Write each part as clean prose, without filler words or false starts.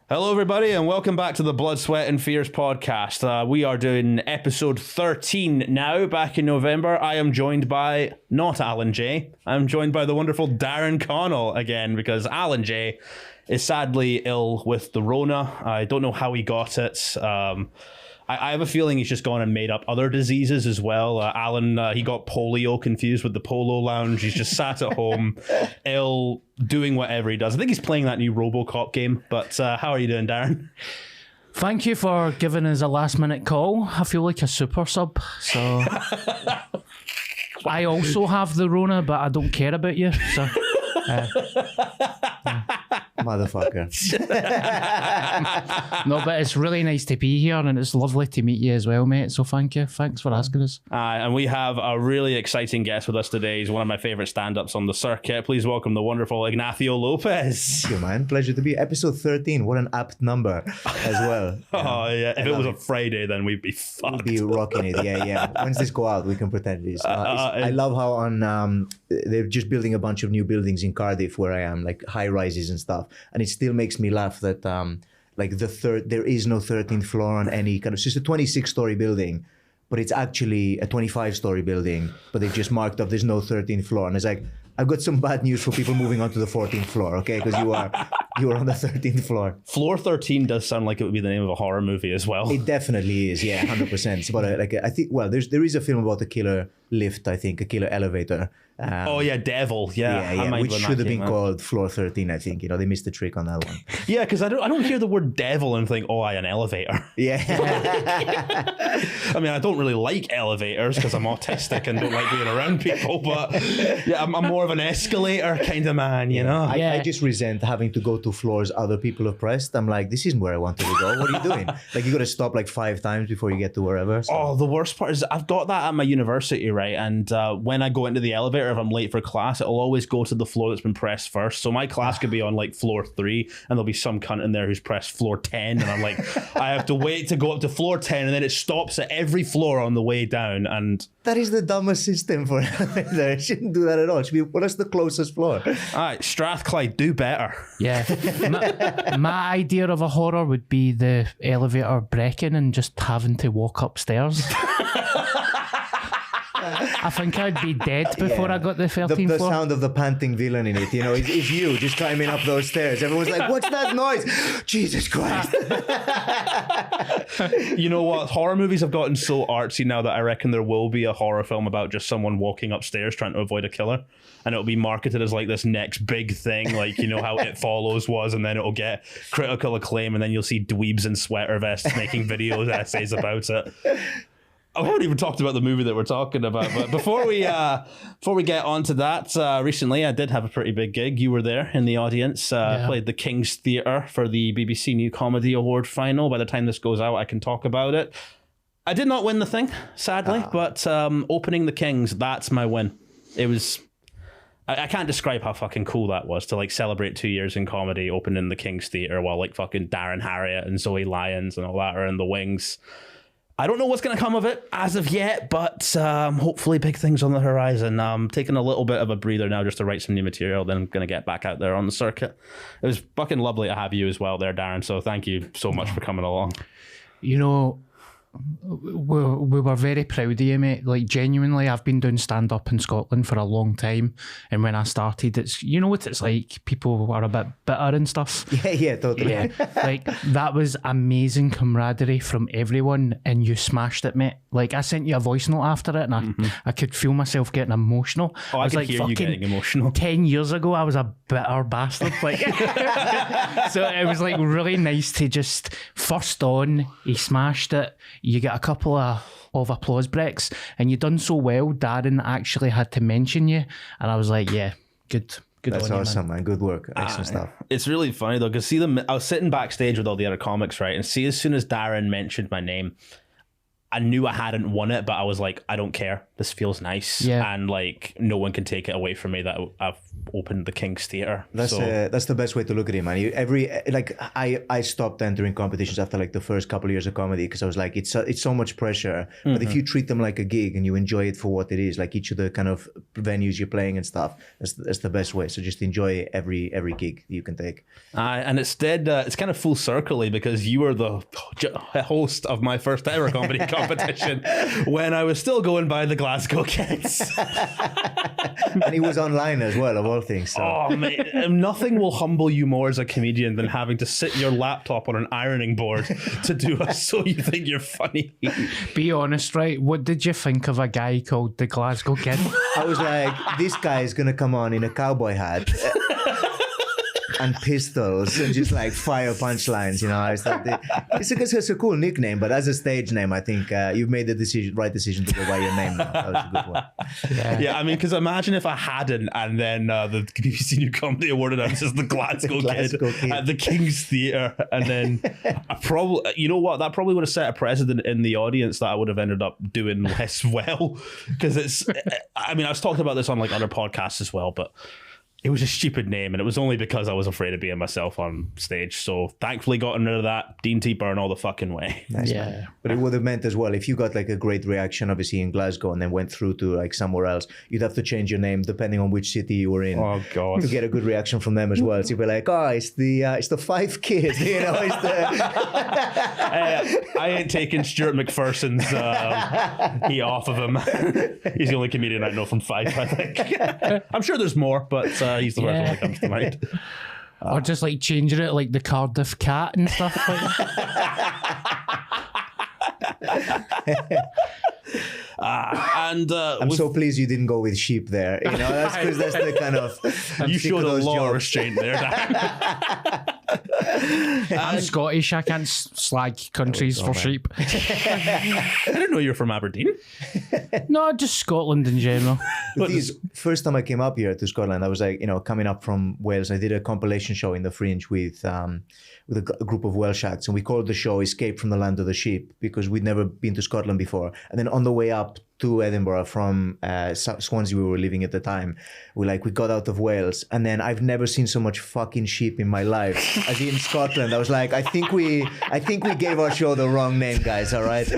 Hello, everybody, and welcome back to the Blood, Sweat, and Fears podcast. We are doing episode 13 now, back in November. I am joined by, not Alan J. I'm joined by the wonderful Darren Connell again, because Alan J is sadly ill with the Rona. I don't know how he got it. I have a feeling he's just gone and made up other diseases as well. Alan, he got polio confused with the Polo Lounge. He's just sat at home, ill, doing whatever he does. I think he's playing that new RoboCop game. But how are you doing, Darren? Thank you for giving us a last-minute call. I feel like a super sub. So I also have the Rona, but I don't care about you. So. Motherfucker. No, but it's really nice to be here, and it's lovely to meet you as well, mate. So thank you. Thanks for asking us. And we have a really exciting guest with us today. He's one of my favorite stand-ups on the circuit. Please welcome the wonderful Ignacio Lopez. Thank you, man. Pleasure to be. Episode 13. What an apt number as well. Oh, yeah. If it was a Friday, then we'd be fucked. We'd be rocking it. Yeah. Once this go out, we can pretend it is. I love how on they're just building a bunch of new buildings in Cardiff where I am, like high rises and stuff. And it still makes me laugh that there is no 13th floor on any kind of, it's just a 26-story building, but it's actually a 25-story building, but they've just marked up there's no 13th floor. And it's like, I've got some bad news for people moving on to the 14th floor, okay? Because you are on the 13th floor. Floor 13 does sound like it would be the name of a horror movie as well. It definitely is, yeah, 100%. It's about I think, well, there is a film about a killer lift, I think, a killer elevator. Devil, yeah, which should have been called Floor 13, I think. You know, they missed the trick on that one. Yeah, because I don't hear the word devil and think, an elevator. Yeah. I mean, I don't really like elevators because I'm autistic and don't like being around people, but yeah, I'm more of an escalator kind of man, you know? I just resent having to go to floors other people have pressed. I'm like, this isn't where I wanted to go. What are you doing? Like, you got to stop like 5 times before you get to wherever. So. Oh, the worst part is I've got that at my university, right? And when I go into the elevator, if I'm late for class, it'll always go to the floor that's been pressed first. So my class could be on like floor 3 and there'll be some cunt in there who's pressed floor 10 and I'm like, I have to wait to go up to floor 10 and then it stops at every floor on the way down. And that is the dumbest system for elevator. It shouldn't do that at all. It should be, what is the closest floor? All right, Strathclyde, do better. Yeah. my idea of a horror would be the elevator breaking and just having to walk upstairs. I think I'd be dead before I got the 13th the floor. sound of the panting villain in it, you know, is you just climbing up those stairs. Everyone's like, what's that noise? Jesus Christ. You know what? Horror movies have gotten so artsy now that I reckon there will be a horror film about just someone walking upstairs trying to avoid a killer. And it'll be marketed as like this next big thing, like, you know, how It Follows was, and then it'll get critical acclaim, and then you'll see dweebs in sweater vests making videos, essays about it. I haven't even talked about the movie that we're talking about, but before we get onto that, recently I did have a pretty big gig. You were there in the audience. Played the King's Theatre for the BBC New Comedy Award final. By the time this goes out, I can talk about it. I did not win the thing, sadly, but opening the King's, that's my win. It was... I can't describe how fucking cool that was to like celebrate 2 years in comedy, opening the King's Theatre while like fucking Darren Harriott and Zoe Lyons and all that are in the wings. I don't know what's going to come of it as of yet, but hopefully big things on the horizon. I'm taking a little bit of a breather now just to write some new material, then I'm going to get back out there on the circuit. It was fucking lovely to have you as well there, Darren, so thank you so much for coming along. You know, we were very proud of you, mate. Like, genuinely, I've been doing stand-up in Scotland for a long time, and when I started, it's, you know what it's like, people are a bit bitter and stuff. Yeah, totally. Yeah, like, that was amazing camaraderie from everyone, and you smashed it, mate. Like, I sent you a voice note after it, and I could feel myself getting emotional. Oh, I could like, hear you getting emotional. 10 years ago, I was a bitter bastard. Like, so it was, like, really nice to just, first on, he smashed it. You get a couple of applause breaks, and you done so well, Darren actually had to mention you, and I was like, yeah, good. That's awesome, man. Good work. Excellent stuff. It's really funny though, because I was sitting backstage with all the other comics, right, and as soon as Darren mentioned my name, I knew I hadn't won it, but I was like, I don't care. This feels nice. Yeah. And like, no one can take it away from me that I've opened the King's Theatre. That's the best way to look at it, man. I stopped entering competitions after like the first couple of years of comedy because I was like, it's so much pressure. But if you treat them like a gig and you enjoy it for what it is, like each of the kind of venues you're playing and stuff, that's the best way. So just enjoy every gig you can take. And it's kind of full circle because you were the host of my first ever comedy competition when I was still going by the Glasgow Kids. And he was online as well, of all things. So. Oh, mate, nothing will humble you more as a comedian than having to sit your laptop on an ironing board to do a So You Think You're Funny. Be honest, right? What did you think of a guy called the Glasgow Kid? I was like, this guy is going to come on in a cowboy hat and pistols and just like fire punchlines, you know. I thought it's a cool nickname, but as a stage name, I think you've made the right decision to go by your name now. That was a good one. Yeah, I mean, because imagine if I hadn't, and then the BBC New Comedy Award announces the Glasgow Kid at the King's Theatre, and then I probably, you know what, that probably would have set a precedent in the audience that I would have ended up doing less well, because I mean, I was talking about this on like other podcasts as well, but it was a stupid name, and it was only because I was afraid of being myself on stage. So thankfully gotten rid of that. Dean T. Burn all the fucking way. Nice, yeah. Man. But it would have meant as well, if you got like a great reaction, obviously in Glasgow, and then went through to like somewhere else, you'd have to change your name depending on which city you were in. Oh God. To get a good reaction from them as well. So you'd be like, oh, it's the Five Kids, you know, it's the... I ain't taking Stuart McPherson's heat off of him. He's the only comedian I know from Five, I think. I'm sure there's more, but he's the first one that comes to mind. Or just like changing it like the Cardiff Cat and stuff like that. I'm so pleased you didn't go with sheep there. You know, that's because that's the kind of... You showed a lot of restraint there, Dan. I'm Scottish. I can't slag countries for sheep. I didn't know you were from Aberdeen. No, just Scotland in general. But first time I came up here to Scotland, I was like, you know, coming up from Wales. I did a compilation show in the Fringe with a group of Welsh acts, and we called the show "Escape from the Land of the Sheep" because we'd never been to Scotland before. And then on the way up to Edinburgh from Swansea, we were living at the time, we got out of Wales, and then I've never seen so much fucking sheep in my life as in Scotland. I was like, I think we gave our show the wrong name, guys. All right.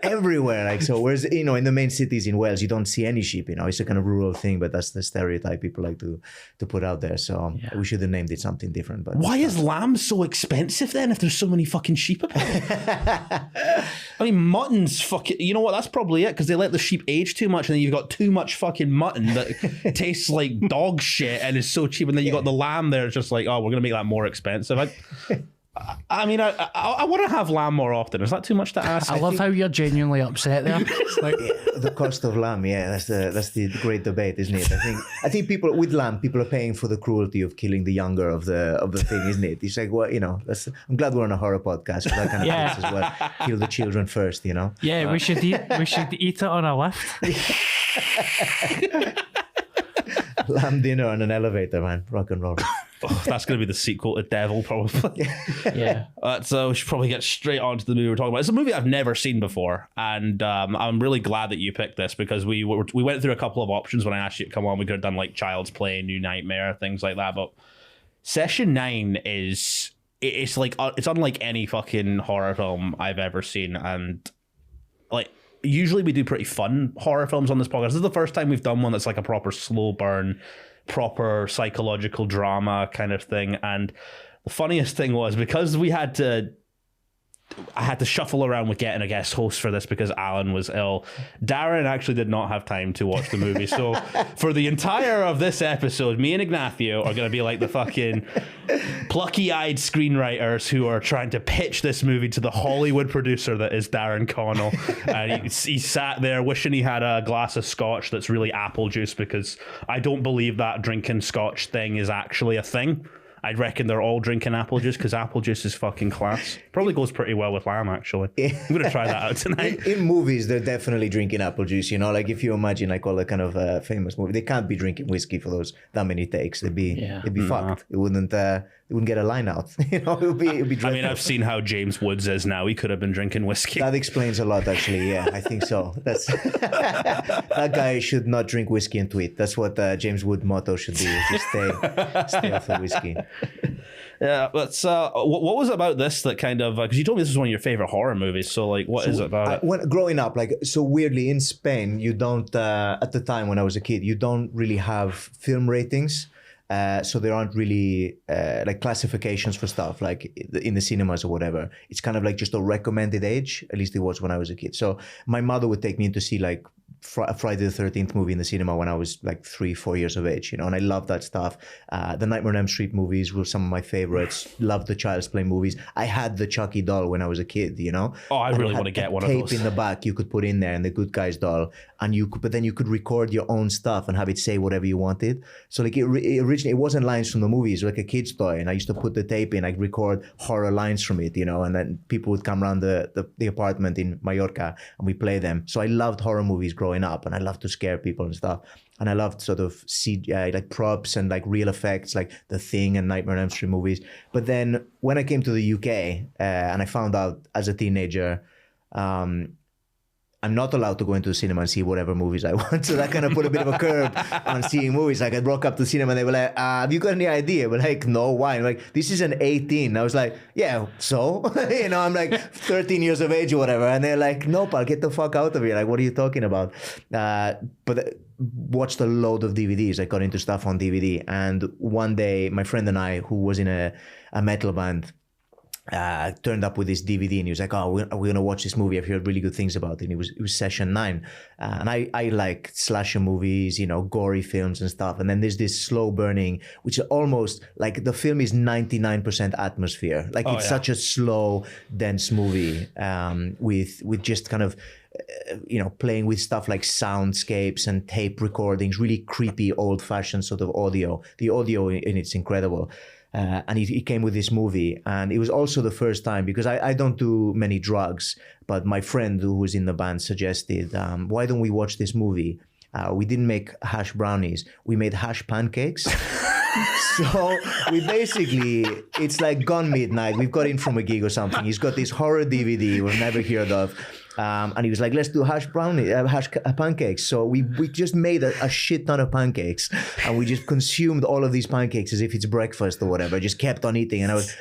Everywhere, like, so. Whereas, you know, in the main cities in Wales, you don't see any sheep. You know, it's a kind of rural thing, but that's the stereotype people like to put out there. So we should have named it something different. But why is lamb so expensive then? If there's so many fucking sheep about? I mean, mutton's fucking. You know what? That's probably it, because they let the sheep age too much, and then you've got too much fucking mutton that tastes like dog shit and is so cheap, and then you got the lamb there. It's just like, oh, we're gonna make that more expensive. I mean, I want to have lamb more often. Is that too much to ask? I love how you're genuinely upset there. It's like, the cost of lamb, that's the great debate, isn't it? I think people with lamb, people are paying for the cruelty of killing the younger of the thing, isn't it? It's like, well, you know, I'm glad we're on a horror podcast for that kind of things as well. Kill the children first, you know. Yeah, we should eat it on a lift. Lamb dinner on an elevator, man. Rock and roll. Oh, that's going to be the sequel to Devil, probably. Yeah. So we should probably get straight on to the movie we're talking about. It's a movie I've never seen before, and I'm really glad that you picked this, because we went through a couple of options when I asked you to come on. We could have done like Child's Play, New Nightmare, things like that, but Session 9 it's unlike any fucking horror film I've ever seen, and like, usually we do pretty fun horror films on this podcast. This is the first time we've done one that's like a proper slow burn, proper psychological drama kind of thing. And the funniest thing was, because I had to shuffle around with getting a guest host for this because Alan was ill, Darren actually did not have time to watch the movie. So for the entire of this episode, me and Ignacio are going to be like the fucking plucky-eyed screenwriters who are trying to pitch this movie to the Hollywood producer that is Darren Connell. And he sat there wishing he had a glass of scotch that's really apple juice, because I don't believe that drinking scotch thing is actually a thing. I reckon they're all drinking apple juice, because apple juice is fucking class. Probably goes pretty well with lamb, actually. I'm going to try that out tonight. In movies, they're definitely drinking apple juice, you know? Like, if you imagine like all the kind of famous movies, they can't be drinking whiskey for that many takes. They'd be fucked. It wouldn't they wouldn't get a line out. It would be dreadful. I mean, I've seen how James Woods is now. He could have been drinking whiskey. That explains a lot, actually. Yeah, I think so. That's that guy should not drink whiskey and tweet. That's what James Wood motto should be. Just stay off the whiskey. Yeah, but what was it about this that kind of, because you told me this was one of your favorite horror movies, so like what is it about it? When growing up, like, so weirdly in Spain, you don't at the time when I was a kid, you don't really have film ratings. So there aren't really like classifications for stuff like in the cinemas or whatever. It's kind of like just a recommended age. At least it was when I was a kid. So my mother would take me in to see like a Friday the 13th movie in the cinema when I was like 3-4 years of age, and I loved that stuff. The Nightmare on Elm Street movies were some of my favorites. Loved the Child's Play movies. I had the Chucky doll when I was a kid, Oh, I really want to get one of those. Tape in the back you could put in there and the Good Guys doll, and but then you could record your own stuff and have it say whatever you wanted. So like originally it wasn't lines from the movies, like a kid's toy, and I used to put the tape in, I'd record horror lines from it, and then people would come around the apartment in Mallorca and we play them. So I loved horror movies growing up, and I loved to scare people and stuff, and I loved sort of like props and like real effects, like The Thing and Nightmare on Elm Street movies. But then when I came to the UK and I found out as a teenager I'm not allowed to go into the cinema and see whatever movies I want. So that kind of put a bit of a curb on seeing movies. Like I broke up the cinema and they were like, have you got any idea? But like, no, why? And like, this is an 18. I was like, yeah, so? I'm like 13 years of age or whatever. And they're like, no, pal, get the fuck out of here. Like, what are you talking about? But watched a load of DVDs. I got into stuff on DVD. And one day, my friend and I, who was in a metal band, turned up with this DVD, and he was like, oh, we're going to watch this movie. I've heard really good things about it. And it was Session 9. And I like slasher movies, gory films and stuff. And then there's this slow burning, which is almost like the film is 99% atmosphere. Like it's such a slow, dense movie with just kind of, playing with stuff like soundscapes and tape recordings, really creepy, old-fashioned sort of audio. The audio in it's incredible. And he came with this movie, and it was also the first time, because I don't do many drugs, but my friend who was in the band suggested, why don't we watch this movie? We didn't make hash brownies, we made hash pancakes. So we basically, it's like Gone Midnight. We've got in from a gig or something. He's got this horror DVD we've never heard of. And he was like, let's do hash pancakes. So we just made a shit ton of pancakes, and we just consumed all of these pancakes as if it's breakfast or whatever. Just kept on eating. And I was,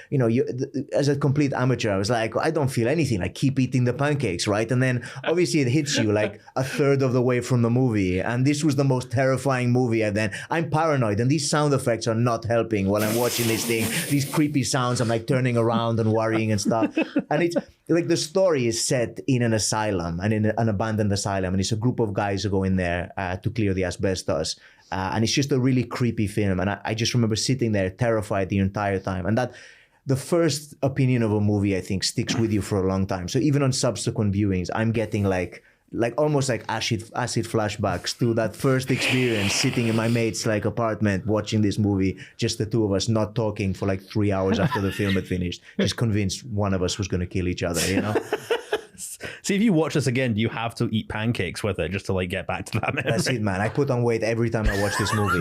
as a complete amateur, I was like, I don't feel anything. I keep eating the pancakes, right? And then obviously it hits you like a third of the way from the movie. And this was the most terrifying movie. And then I'm paranoid, and these sound effects are not helping while I'm watching this thing. These creepy sounds, I'm like turning around and worrying and stuff. And it's like the story is set in an asylum, and in an abandoned asylum, and it's a group of guys who go in there to clear the asbestos, and it's just a really creepy film. And I just remember sitting there terrified the entire time. And that the first opinion of a movie, I think, sticks with you for a long time. So even on subsequent viewings, I'm getting like almost like acid flashbacks to that first experience, sitting in my mate's like apartment watching this movie, just the two of us, not talking for like 3 hours after the film had finished, just convinced one of us was going to kill each other, See, if you watch this again, do you have to eat pancakes with it just to like get back to that memory? That's it, man. I put on weight every time I watch this movie.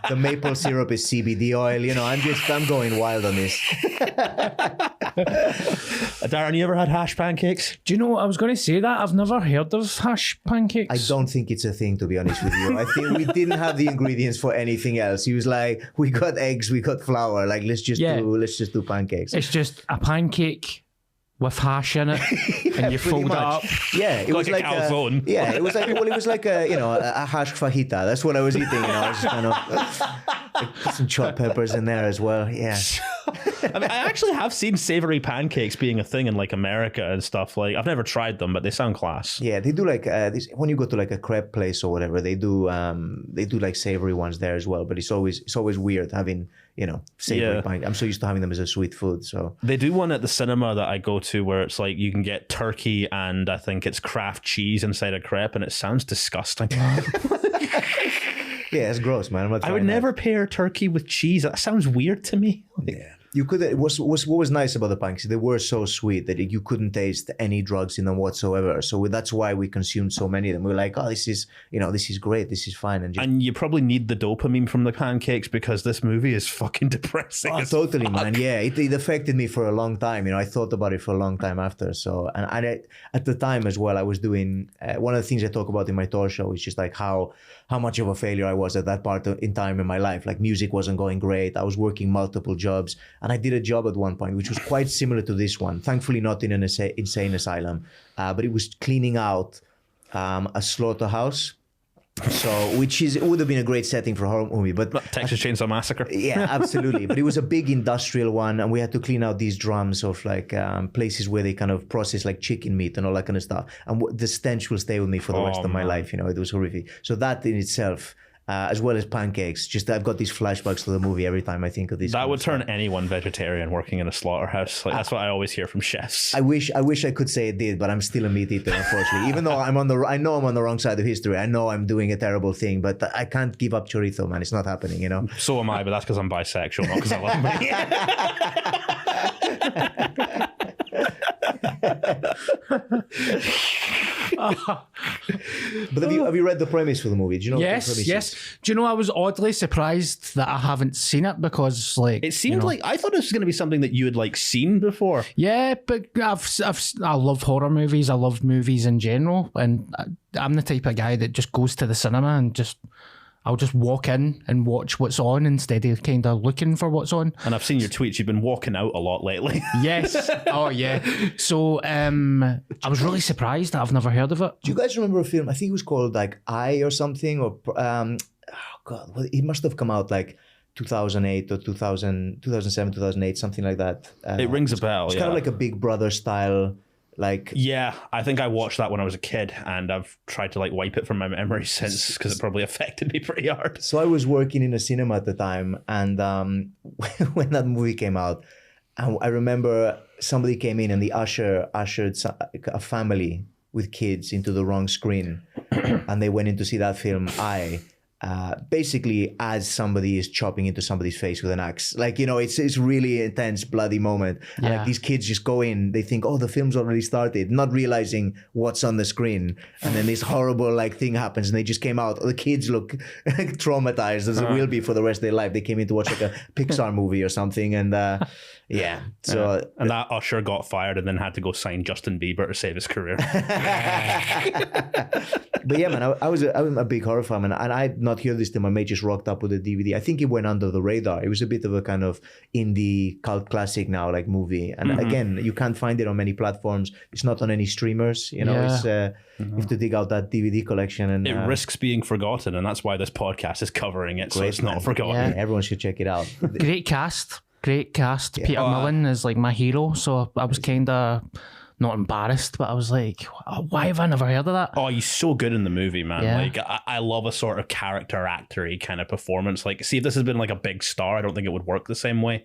The maple syrup is CBD oil. I'm going wild on this. Darren, you ever had hash pancakes? Do you know what I was going to say? That I've never heard of hash pancakes. I don't think it's a thing, to be honest with you. I think we didn't have the ingredients for anything else. He was like, we got eggs, we got flour. Like, let's just do pancakes. It's just a pancake with hash in it, and you fold it up. Yeah, it was like a calzone. It was like a hash fajita. That's what I was eating. I was just kind of put some chopped peppers in there as well. Yeah. I mean, I actually have seen savory pancakes being a thing in like America and stuff. Like, I've never tried them, but they sound class. Yeah, they do like this, when you go to like a crepe place or whatever. They do like savory ones there as well. But it's always weird having savory pancakes. I'm so used to having them as a sweet food. So they do one at the cinema that I go to where it's like you can get turkey and I think it's Kraft cheese inside a crepe, and it sounds disgusting. Yeah, it's gross, man. I would never pair turkey with cheese. That sounds weird to me. Yeah. You could. It was what was nice about the punks. They were so sweet that you couldn't taste any drugs in them whatsoever. So that's why we consumed so many of them. We were like, oh, this is great. This is fine. And you probably need the dopamine from the pancakes because this movie is fucking depressing. Oh, totally, man. Yeah, it affected me for a long time. I thought about it for a long time after. So, and I, at the time as well, I was doing one of the things I talk about in my tour show is just like how much of a failure I was at that part in time in my life. Like music wasn't going great. I was working multiple jobs. And I did a job at one point, which was quite similar to this one. Thankfully, not in an insane asylum, but it was cleaning out a slaughterhouse. So, it would have been a great setting for a horror movie, but Texas Chainsaw Massacre. Yeah, absolutely. But it was a big industrial one, and we had to clean out these drums of like places where they kind of process like chicken meat and all that kind of stuff. And the stench will stay with me for the rest of my life. It was horrific. So that in itself. As well as pancakes. Just I've got these flashbacks to the movie every time I think of this. That would turn anyone vegetarian working in a slaughterhouse. Like, that's what I always hear from chefs. I wish I could say it did, but I'm still a meat eater, unfortunately. Even though I know I'm on the wrong side of history. I know I'm doing a terrible thing, but I can't give up chorizo, man. It's not happening, So am I, but that's because I'm bisexual, not because I love meat. But have you read the premise for the movie? Do you know what the premise Yes. is? Do you know, I was oddly surprised that I haven't seen it because, like, It seemed like I thought it was going to be something that you had like seen before. yeah, but I love horror movies. I love movies in general, and I'm the type of guy that just goes to the cinema and I'll just walk in and watch what's on instead of kind of looking for what's on. And I've seen your tweets. You've been walking out a lot lately. Yes. Oh, yeah. So I was really surprised that I've never heard of it. Do you guys remember a film? I think it was called like I or something, or oh god, well, it must have come out like 2008 or 2007, 2008, something like that. It rings a bell. It's kind of like a Big Brother style. Like, yeah, I think I watched that when I was a kid, and I've tried to like wipe it from my memory since because it probably affected me pretty hard. So I was working in a cinema at the time, and when that movie came out, I remember somebody came in and the ushered a family with kids into the wrong screen, and they went in to see that film. Basically as somebody is chopping into somebody's face with an axe. Like, it's really intense, bloody moment. Yeah. And like these kids just go in, they think, oh, the film's already started, not realizing what's on the screen. And then this horrible like thing happens and they just came out. The kids look traumatized as it will be for the rest of their life. They came in to watch like a Pixar movie or something. And yeah. So and that usher got fired and then had to go sign Justin Bieber to save his career. But yeah, man, I'm a big horror fan, and I'd not heard this till my mate just rocked up with a DVD. I think it went under the radar. It was a bit of a kind of indie cult classic now, like movie. And again, you can't find it on many platforms. It's not on any streamers. It's you have to dig out that DVD collection, and it risks being forgotten, and that's why this podcast is covering it, so it's not forgotten. Yeah, everyone should check it out. Great cast. Yeah. Peter Mullen is like my hero, so I was kind of not embarrassed, but I was like, why have I never heard of that? Oh, he's so good in the movie, man. Yeah. Like, I love a sort of character actor-y kind of performance. Like, see, if this had been like a big star, I don't think it would work the same way.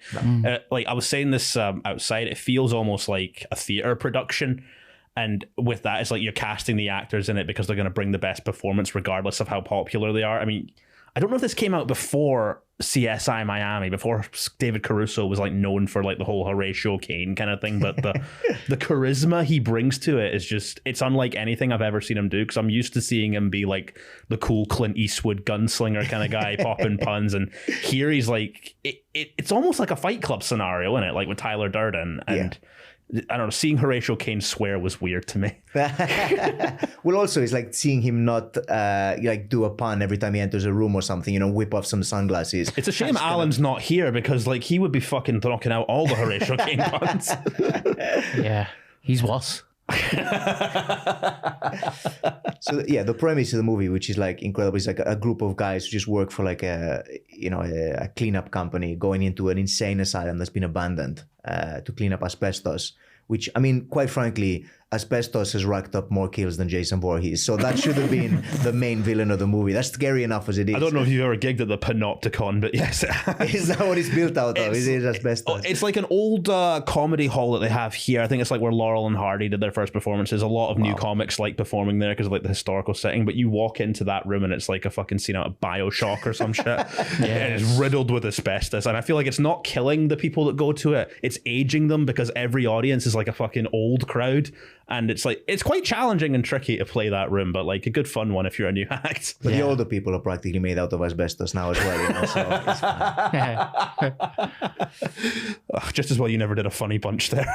Like, I was saying this outside, it feels almost like a theater production. And with that, it's like you're casting the actors in it because they're going to bring the best performance regardless of how popular they are. I mean, I don't know if this came out before CSI Miami, before David Caruso was like known for like the whole Horatio Caine kind of thing, but the charisma he brings to it is just, it's unlike anything I've ever seen him do, because I'm used to seeing him be like the cool Clint Eastwood gunslinger kind of guy popping puns, and here he's like, it's almost like a Fight Club scenario, isn't it? Like with Tyler Durden, and I don't know, seeing Horatio Caine swear was weird to me. Well, also, it's like seeing him not like do a pun every time he enters a room or something, whip off some sunglasses. It's a shame Alan's not here, because like he would be fucking knocking out all the Horatio Caine puns. Yeah, he's worse. So yeah, the premise of the movie, which is like incredible, is like a group of guys who just work for like a cleanup company going into an insane asylum that's been abandoned to clean up asbestos. Which, I mean, quite frankly, Asbestos has racked up more kills than Jason Voorhees. So that should have been the main villain of the movie. That's scary enough as it is. I don't know if you've ever gigged at the Panopticon, but yes. Is that what it's built out of? Is it asbestos? It's like an old comedy hall that they have here. I think it's like where Laurel and Hardy did their first performances. A lot of new comics like performing there because of like the historical setting. But you walk into that room and it's like a fucking scene out of BioShock or some shit. And it's riddled with asbestos. And I feel like it's not killing the people that go to it. It's aging them because every audience is like a fucking old crowd. And it's like, it's quite challenging and tricky to play that room, but like a good fun one if you're a new act. But the older people are practically made out of asbestos now as well, you know, so it's fine. Just as well you never did a funny bunch there.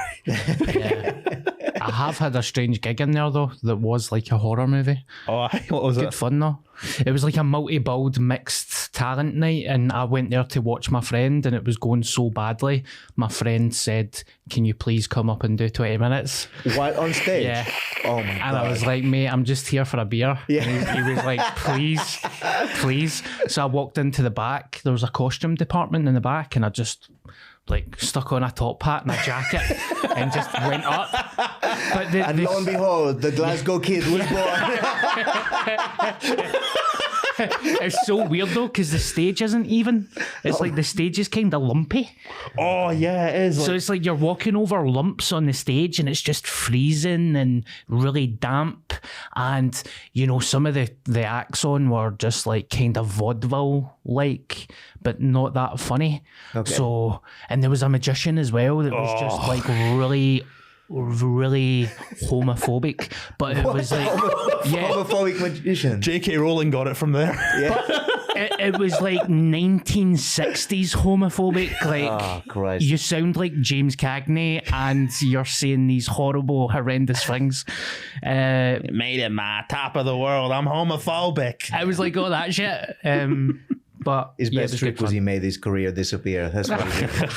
I have had a strange gig in there though that was like a horror movie. Oh, what was Good it? fun though. It was like a multi-billed mixed talent night, and I went there to watch my friend, and it was going so badly. My friend said, "Can you please come up and do 20 minutes?" While on stage? Yeah. Oh my God. And I was like, "Mate, I'm just here for a beer." Yeah. And he was like, please. So I walked into the back. There was a costume department in the back, and I just like stuck on a top hat and a jacket and just went up. But and lo and behold, the Glasgow Kid was born. It's so weird though because the stage isn't even. It's like the stage is kind of lumpy. Oh yeah, it is. So it's like you're walking over lumps on the stage and it's just freezing and really damp. And, you know, some of the acts on were just like kind of vaudeville-like, but not that funny. Okay. So, and there was a magician as well that was just like really homophobic, but it was like homophobic magician. J.K. Rowling got it from there. Yeah. It was like 1960s homophobic. Like, you sound like James Cagney and you're saying these horrible, horrendous things. Made it my top of the world. I'm homophobic. I was like, oh, that shit. But his best trick was he made his career disappear. That's what he did.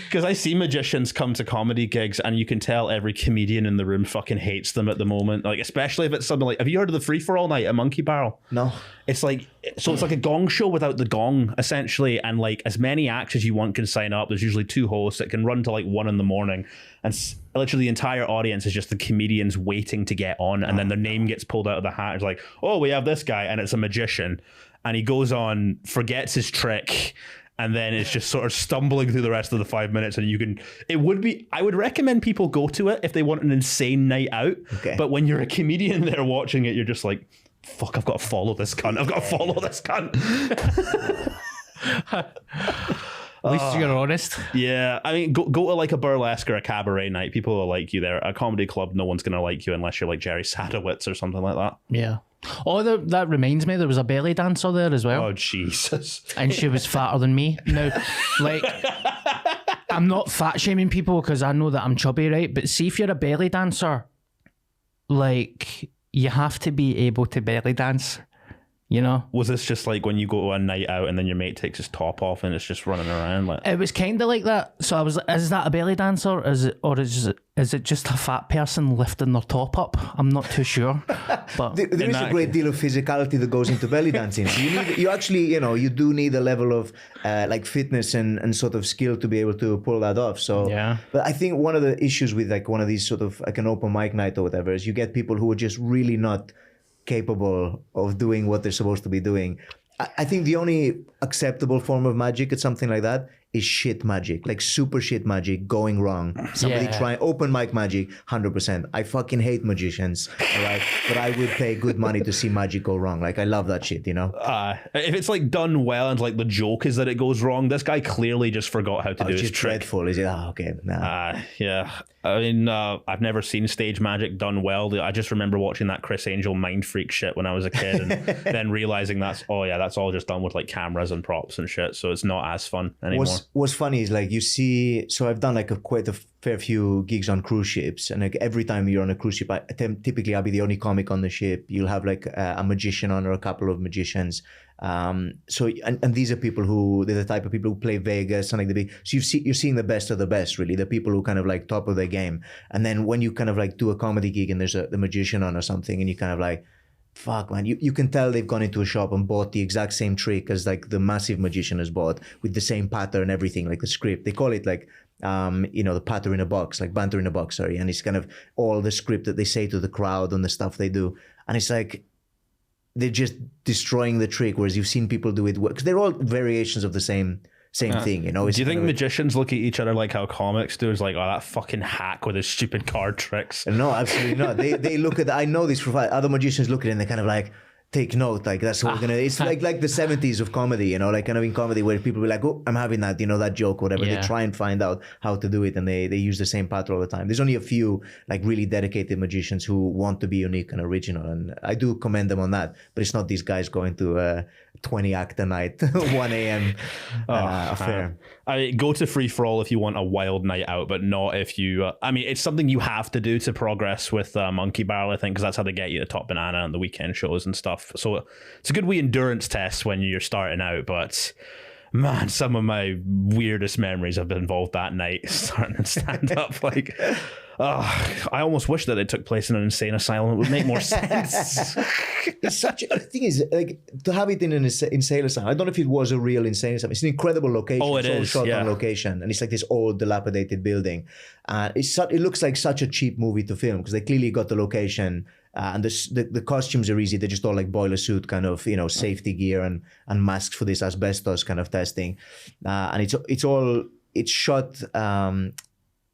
Because I see magicians come to comedy gigs and you can tell every comedian in the room fucking hates them at the moment. Like, especially if it's something like, have you heard of the Free For All night at Monkey Barrel? No. It's like, so it's like a gong show without the gong, essentially. And like as many acts as you want can sign up. There's usually 2 hosts. It can run to like 1 a.m. And literally the entire audience is just the comedians waiting to get on. And then their name gets pulled out of the hat. It's like, oh, we have this guy and it's a magician. And he goes on, forgets his trick, and then it's just sort of stumbling through the rest of the 5 minutes. And I would recommend people go to it if they want an insane night out. Okay. But when you're a comedian there watching it, you're just like, fuck, I've got to follow this cunt. At least you're honest. Yeah. I mean, go to like a burlesque or a cabaret night. People will like you there. A comedy club, no one's going to like you unless you're like Jerry Sadowitz or something like that. Yeah. Oh, that reminds me, there was a belly dancer there as well. Oh, Jesus. And she was fatter than me. Now, like, I'm not fat shaming people because I know that I'm chubby, right? But see, if you're a belly dancer, like, you have to be able to belly dance. You know? Was this just like when you go to a night out and then your mate takes his top off and it's just running around? Like, it was kind of like that. So I was, is that a belly dancer? Is it just a fat person lifting their top up? I'm not too sure. But there is a great deal of physicality that goes into belly dancing. So you do need a level of like fitness and sort of skill to be able to pull that off. So yeah. But I think one of the issues with like one of these sort of like an open mic night or whatever is you get people who are just really not capable of doing what they're supposed to be doing. I think the only acceptable form of magic at something like that is shit magic, like super shit magic going wrong. Somebody trying open mic magic, 100%. I fucking hate magicians, all right? But I would pay good money to see magic go wrong. Like, I love that shit, you know? If it's like done well and like the joke is that it goes wrong, this guy clearly just forgot how to do his trick. Dreadful, is it? Oh, okay. Nah. Yeah. I mean, I've never seen stage magic done well. I just remember watching that Chris Angel Mind Freak shit when I was a kid and then realizing that's all just done with like cameras and props and shit. So it's not as fun anymore. What's funny is like you see, so I've done like quite a fair few gigs on cruise ships, and like every time you're on a cruise ship, typically I'll be the only comic on the ship. You'll have like a magician on or a couple of magicians. So these are people they're the type of people who play Vegas and like the big. So you're seeing the best of the best, really, the people who kind of like top of their game. And then when you kind of like do a comedy gig and there's the magician on or something, and you kind of like, fuck, man, you can tell they've gone into a shop and bought the exact same trick as like the massive magician has bought with the same pattern, everything, like the script. They call it like the patter in a box, like banter in a box, sorry. And it's kind of all the script that they say to the crowd and the stuff they do. And it's like, they're just destroying the trick, whereas you've seen people do it because they're all variations of the same thing, Do you think magicians look at each other like how comics do? It's like, oh, that fucking hack with his stupid card tricks. No, absolutely not. They look at, I know this for other magicians look at it and they're kind of like, take note, like that's what we're gonna. It's like the 70s of comedy, like kind of in comedy where people be like, oh, I'm having that, that joke, or whatever. Yeah. They try and find out how to do it, and they use the same pattern all the time. There's only a few like really dedicated magicians who want to be unique and original, and I do commend them on that. But it's not these guys going to 20 act a night, 1 a.m. affair. Go to free for all if you want a wild night out, but not if you. It's something you have to do to progress with Monkey Barrel, I think, because that's how they get you to Top Banana and the weekend shows and stuff. So it's a good wee endurance test when you're starting out, but man, some of my weirdest memories have been involved that night starting to stand up. Like, I almost wish that it took place in an insane asylum. It would make more sense. It's the thing is, like, to have it in an insane asylum, I don't know if it was a real insane asylum. It's an incredible location. Oh, it is, all shot on location, and it's like this old dilapidated building. It looks like such a cheap movie to film because they clearly got the location. And the costumes are easy. They're just all like boiler suit kind of, safety gear and masks for this asbestos kind of testing. And it's shot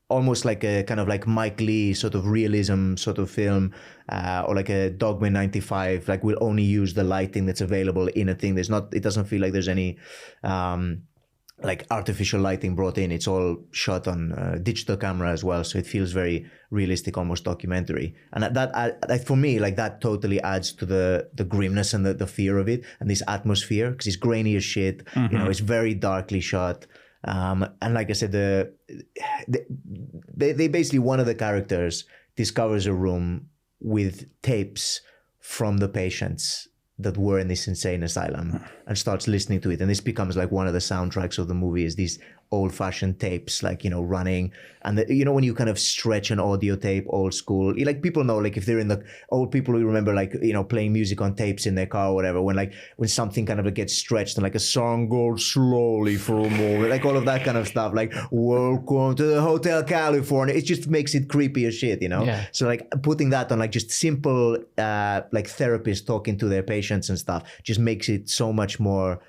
almost like a kind of like Mike Lee sort of realism sort of film, or like a Dogma 95, like we'll only use the lighting that's available in a thing. It doesn't feel like there's any like artificial lighting brought in. It's all shot on digital camera as well, so it feels very realistic, almost documentary. And that for me, like that totally adds to the grimness and the fear of it and this atmosphere, because it's grainy as shit. Mm-hmm. It's very darkly shot. And like I said, they basically, one of the characters discovers a room with tapes from the patients that were in this insane asylum and starts listening to it. And this becomes like one of the soundtracks of the movie, is these old-fashioned tapes, like, running. And when you kind of stretch an audio tape, old school, like people know, like if they're in the old people who remember, like, playing music on tapes in their car or whatever, when something kind of like gets stretched and like a song goes slowly for a moment, like all of that kind of stuff, like welcome to the Hotel California, it just makes it creepy as shit, Yeah. So like putting that on like just simple like therapists talking to their patients and stuff just makes it so much more,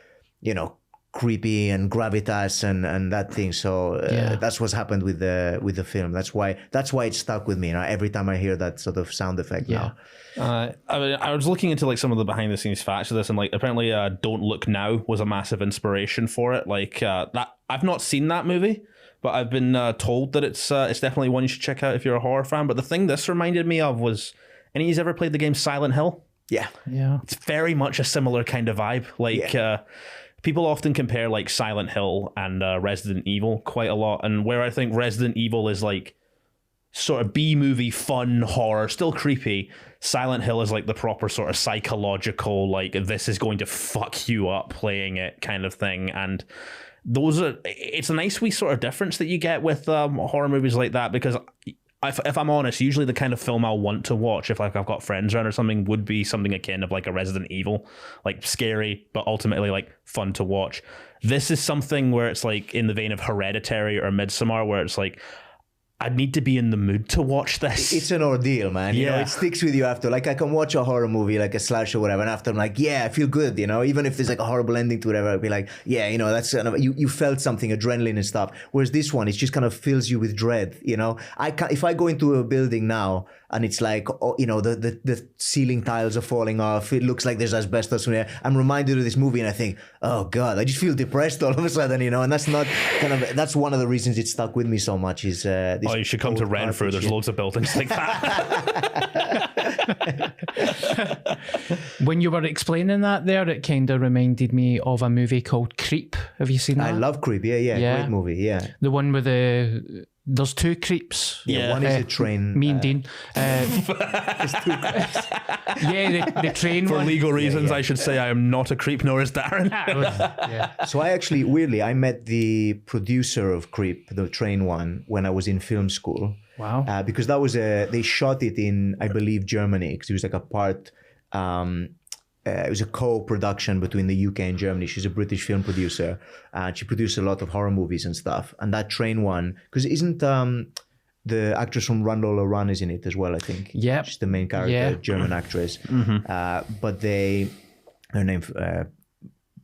creepy and gravitas and that thing. So that's what's happened with the film. That's why it stuck with me. Every time I hear that sort of sound effect now. I was looking into like some of the behind the scenes facts of this, and like apparently Don't Look Now was a massive inspiration for it. Like that, I've not seen that movie, but I've been told that it's definitely one you should check out if you're a horror fan. But the thing this reminded me of was, any of you ever played the game Silent Hill? Yeah. It's very much a similar kind of vibe. Like people often compare like Silent Hill and Resident Evil quite a lot, and where I think Resident Evil is like sort of B-movie fun horror, still creepy, Silent Hill is like the proper sort of psychological, like this is going to fuck you up playing it kind of thing. And it's a nice wee sort of difference that you get with horror movies like that, because if I'm honest, usually the kind of film I'll want to watch if like I've got friends around or something would be something akin of like a Resident Evil, like scary but ultimately like fun to watch. This is something where it's like in the vein of Hereditary or Midsommar, where it's like I'd need to be in the mood to watch this. It's an ordeal, man. It sticks with you after. Like, I can watch a horror movie, like a slasher or whatever, and after I'm like, yeah, I feel good, even if there's like a horrible ending to whatever, I'd be like, yeah, that's kind of, you felt something, adrenaline and stuff. Whereas this one, it just kind of fills you with dread, if I go into a building now and it's like, the ceiling tiles are falling off, it looks like there's asbestos in there, I'm reminded of this movie and I think, oh God, I just feel depressed all of a sudden, and that's not that's one of the reasons it stuck with me so much is this. Oh, you should come to Renfrew. There's loads of buildings like that. When you were explaining that there, it kind of reminded me of a movie called Creep. Have you seen that? I love Creep. Yeah. Great movie. Yeah. The one with there's two creeps. Yeah, one is a train. Me and Dean. The train For one. legal reasons, I should say I am not a creep, nor is Darren. So I actually, weirdly, I met the producer of Creep, the train one, when I was in film school. Wow. Because that was they shot it in, I believe, Germany, because it was like a part it was a co-production between the UK and Germany. She's a British film producer, and she produced a lot of horror movies and stuff. And that train one, because isn't the actress from Run Lola Run is in it as well, I think. Yep. She's the main character, German actress. But her name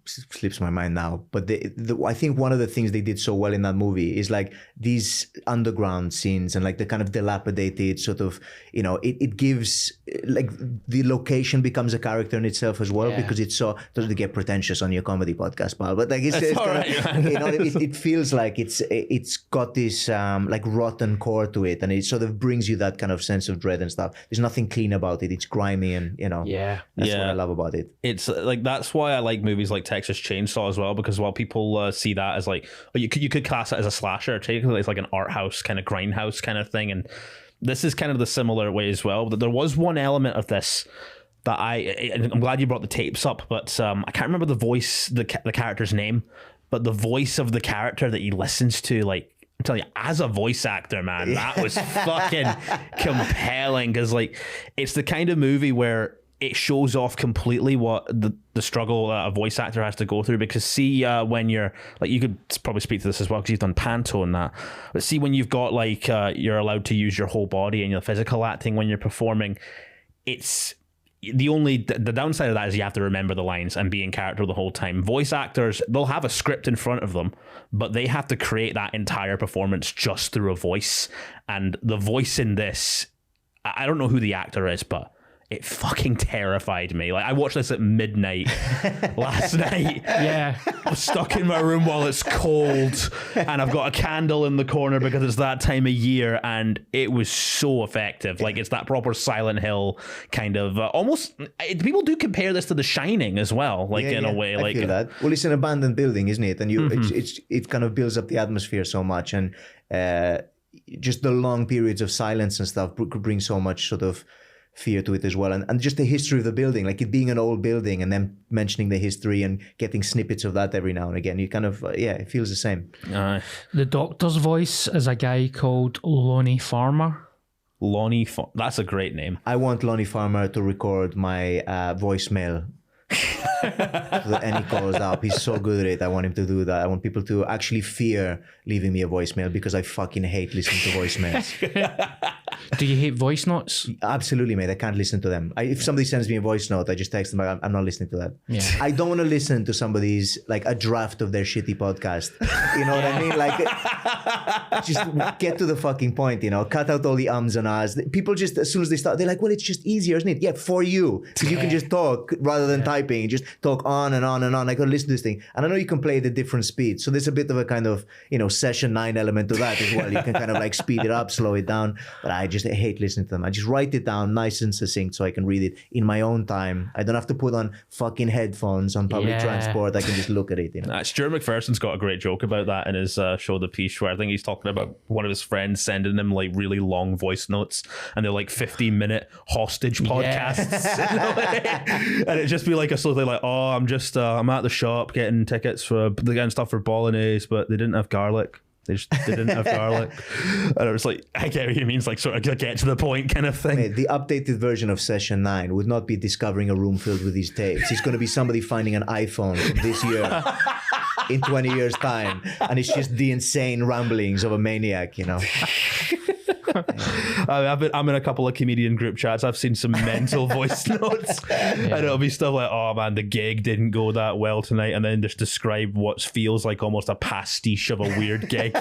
slips my mind now. But I think one of the things they did so well in that movie is like these underground scenes and like the kind of dilapidated sort of, it gives like the location becomes a character in itself as well, because it's so, doesn't get pretentious on your comedy podcast, pal, but like it's all right, it feels like it's got this like rotten core to it, and it sort of brings you that kind of sense of dread and stuff. There's nothing clean about it. It's grimy, and that's what I love about it. It's like, that's why I like movies like Texas Chainsaw as well, because while people see that as like, you could class it as a slasher, technically it's like an art house kind of grindhouse kind of thing, and this is kind of the similar way as well. But there was one element of this that I'm glad you brought the tapes up, but I can't remember the voice, the character's name, but the voice of the character that he listens to, like, I'm telling you, as a voice actor, man, that was fucking compelling, because like it's the kind of movie where it shows off completely what the struggle a voice actor has to go through. Because see, when you're like, you could probably speak to this as well because you've done panto and that, but see, when you've got like you're allowed to use your whole body and your physical acting when you're performing, it's the downside of that is you have to remember the lines and be in character the whole time. Voice actors, they'll have a script in front of them, but they have to create that entire performance just through a voice. And the voice in this, I don't know who the actor is, but it fucking terrified me. Like, I watched this at midnight last night. Yeah. I'm stuck in my room while it's cold, and I've got a candle in the corner because it's that time of year, and it was so effective. Like, it's that proper Silent Hill kind of almost. People do compare this to The Shining as well, like in a way. I feel that. Well, it's an abandoned building, isn't it? And it kind of builds up the atmosphere so much, and just the long periods of silence and stuff bring so much sort of fear to it as well, and just the history of the building, like it being an old building and then mentioning the history and getting snippets of that every now and again, you kind of it feels the same. The Doctor's voice is a guy called Lonnie Farmer. That's a great name. I want Lonnie Farmer to record my voicemail so that any calls up. He's so good at it. I want him to do that. I want people to actually fear leaving me a voicemail, because I fucking hate listening to voicemails. Do you hate voice notes? Absolutely, mate. I can't listen to them. If somebody sends me a voice note, I just text them, I'm not listening to that. Yeah. I don't want to listen to somebody's, like, a draft of their shitty podcast. You know what I mean? Like, just get to the fucking point, cut out all the ums and ahs. People just, as soon as they start, they're like, well, it's just easier, isn't it? Yeah, for you. Because you can just talk rather than typing. Just talk on and on and on. I got to listen to this thing. And I know you can play it at different speeds. So there's a bit of a kind of, session 9 element to that as well. You can kind of like speed it up, slow it down. But I hate listening to them. I just write it down nice and succinct so I can read it in my own time. I don't have to put on fucking headphones on public transport. I can just look at it. Stuart McPherson's got a great joke about that in his show The Piece, where I think he's talking about one of his friends sending him like really long voice notes, and they're like 15-minute hostage podcasts. And it'd just be like a sort of like, oh, I'm just I'm at the shop getting tickets for getting stuff for bolognese, but they didn't have garlic. They didn't have garlic. And it was like, I get what he means, like sort of get to the point kind of thing. Mate, the updated version of Session 9 would not be discovering a room filled with these tapes. It's going to be somebody finding an iPhone from this year in 20 years' time. And it's just the insane ramblings of a maniac, I'm in a couple of comedian group chats. I've seen some mental voice notes, and it'll be stuff like, "Oh man, the gig didn't go that well tonight," and then just describe what feels like almost a pastiche of a weird gig.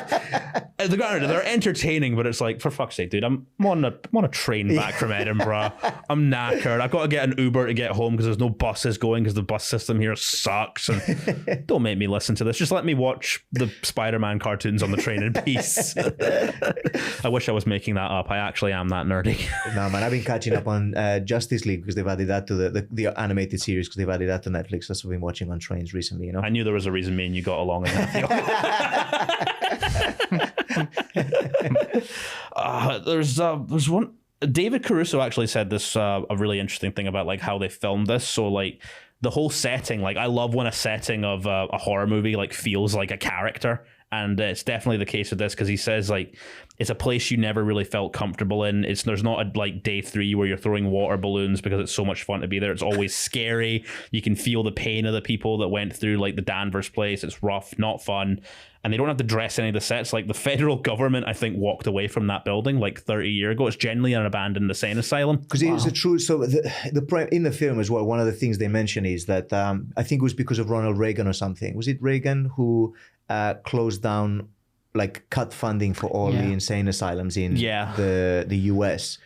They're entertaining, but it's like, for fuck's sake, dude, I'm on a train back from Edinburgh. I'm knackered. I've got to get an Uber to get home because there's no buses going because the bus system here sucks. And don't make me listen to this. Just let me watch the Spider-Man cartoons on the train in peace. I wish I was making that up. I actually am that nerdy. No, man, I've been catching up on Justice League because they've added that to the animated series, because they've added that to Netflix. That's what I've been watching on trains recently, I knew there was a reason me and you got along in that. There's one. David Caruso actually said this a really interesting thing about like how they filmed this. So like the whole setting, like I love when a setting of a horror movie like feels like a character. And it's definitely the case with this, because he says like it's a place you never really felt comfortable in. There's not a like day 3 where you're throwing water balloons because it's so much fun to be there. It's always scary. You can feel the pain of the people that went through like the Danvers place. It's rough, not fun. And they don't have to dress any of the sets. Like the federal government, I think, walked away from that building like 30 years ago. It's generally an abandoned insane asylum. Because it's a true. So in the film as well, one of the things they mention is that I think it was because of Ronald Reagan or something. Was it Reagan who closed down, like cut funding for all the insane asylums in the US?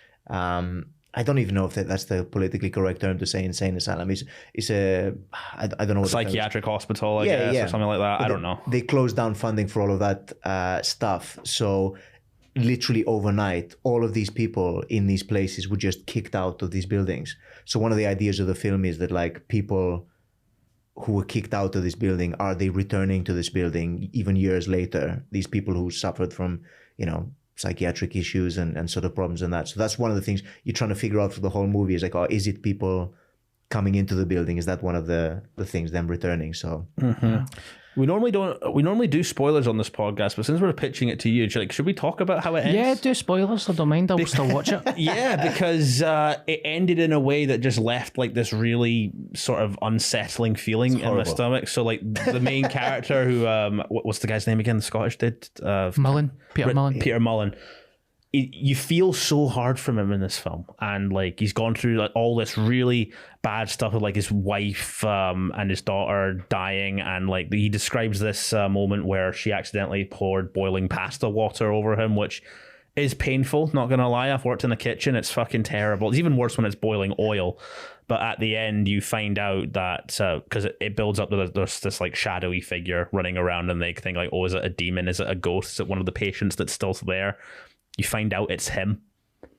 I don't even know if that's the politically correct term to say insane asylum. It's a I don't know what psychiatric hospital, I guess, or something like that. But I don't know. They closed down funding for all of that stuff. So literally overnight, all of these people in these places were just kicked out of these buildings. So one of the ideas of the film is that like people who were kicked out of this building, are they returning to this building even years later? These people who suffered from, psychiatric issues and sort of problems and that. So that's one of the things you're trying to figure out for the whole movie is like, is it people coming into the building? Is that one of the things, them returning? So we normally do spoilers on this podcast, but since we're pitching it to you, should we talk about how it ends? Yeah, do spoilers. I don't mind. I'll still watch it. Yeah, because it ended in a way that just left like this really sort of unsettling feeling in my stomach. So like the main character who what's the guy's name again? The Scottish dude? Peter Mullen. You feel so hard from him in this film, and like he's gone through like all this really bad stuff with like his wife and his daughter dying, and like he describes this moment where she accidentally poured boiling pasta water over him, which is painful, not gonna lie. I've worked in the kitchen, it's fucking terrible. It's even worse when it's boiling oil. But at the end you find out that because it builds up that there's this like shadowy figure running around, and they think like, oh, is it a demon, is it a ghost, is it one of the patients that's still there? You find out it's him,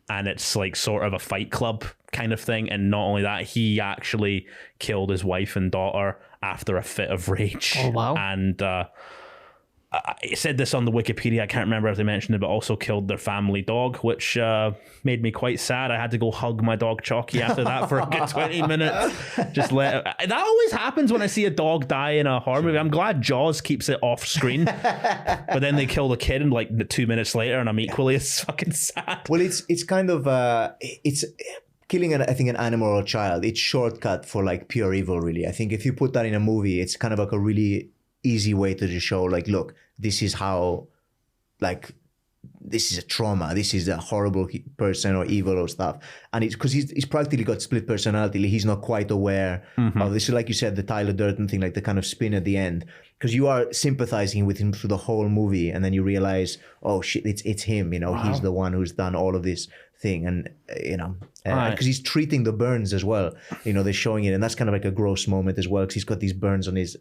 and it's like sort of a Fight Club kind of thing. And not only that, he actually killed his wife and daughter after a fit of rage. Oh, wow. And I said this on the Wikipedia, I can't remember if they mentioned it, but also killed their family dog, which made me quite sad. I had to go hug my dog Chalky after that for a good 20 minutes. That always happens when I see a dog die in a horror movie. I'm glad Jaws keeps it off screen, but then they kill the kid and like 2 minutes later, and I'm equally as fucking sad. Well, it's kind of it's killing I think an animal or a child. It's shortcut for like pure evil, really. I think if you put that in a movie, it's kind of like a really easy way to just show like, look, this is how, like, this is a trauma, this is a horrible person or evil or stuff. And it's because he's practically got split personality. He's not quite aware of this. So like you said, the Tyler Durden thing, like the kind of spin at the end, because you are sympathizing with him through the whole movie, and then you realize, oh shit, it's him, he's the one who's done all of this thing. And because he's treating the burns as well, they're showing it, and that's kind of like a gross moment as well, because he's got these burns on his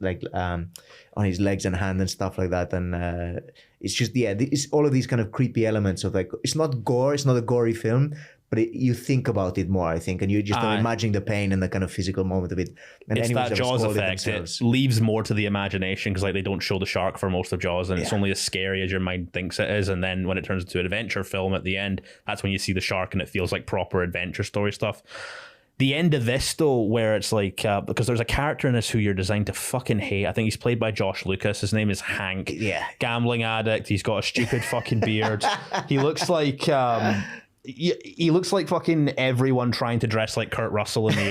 on his legs and hand and stuff like that. And it's just it's all of these kind of creepy elements of like, it's not gore, it's not a gory film, but you think about it more, I think, and you just imagine the pain and the kind of physical moment of it. And it's that Jaws effect. It leaves more to the imagination, because like they don't show the shark for most of Jaws, and it's only as scary as your mind thinks it is. And then when it turns into an adventure film at the end, that's when you see the shark, and it feels like proper adventure story stuff. The end of this, though, where it's like, because there's a character in this who you're designed to fucking hate. I think he's played by Josh Lucas. His name is Hank. Yeah. Gambling addict. He's got a stupid fucking beard. He looks like... he looks like fucking everyone trying to dress like Kurt Russell in the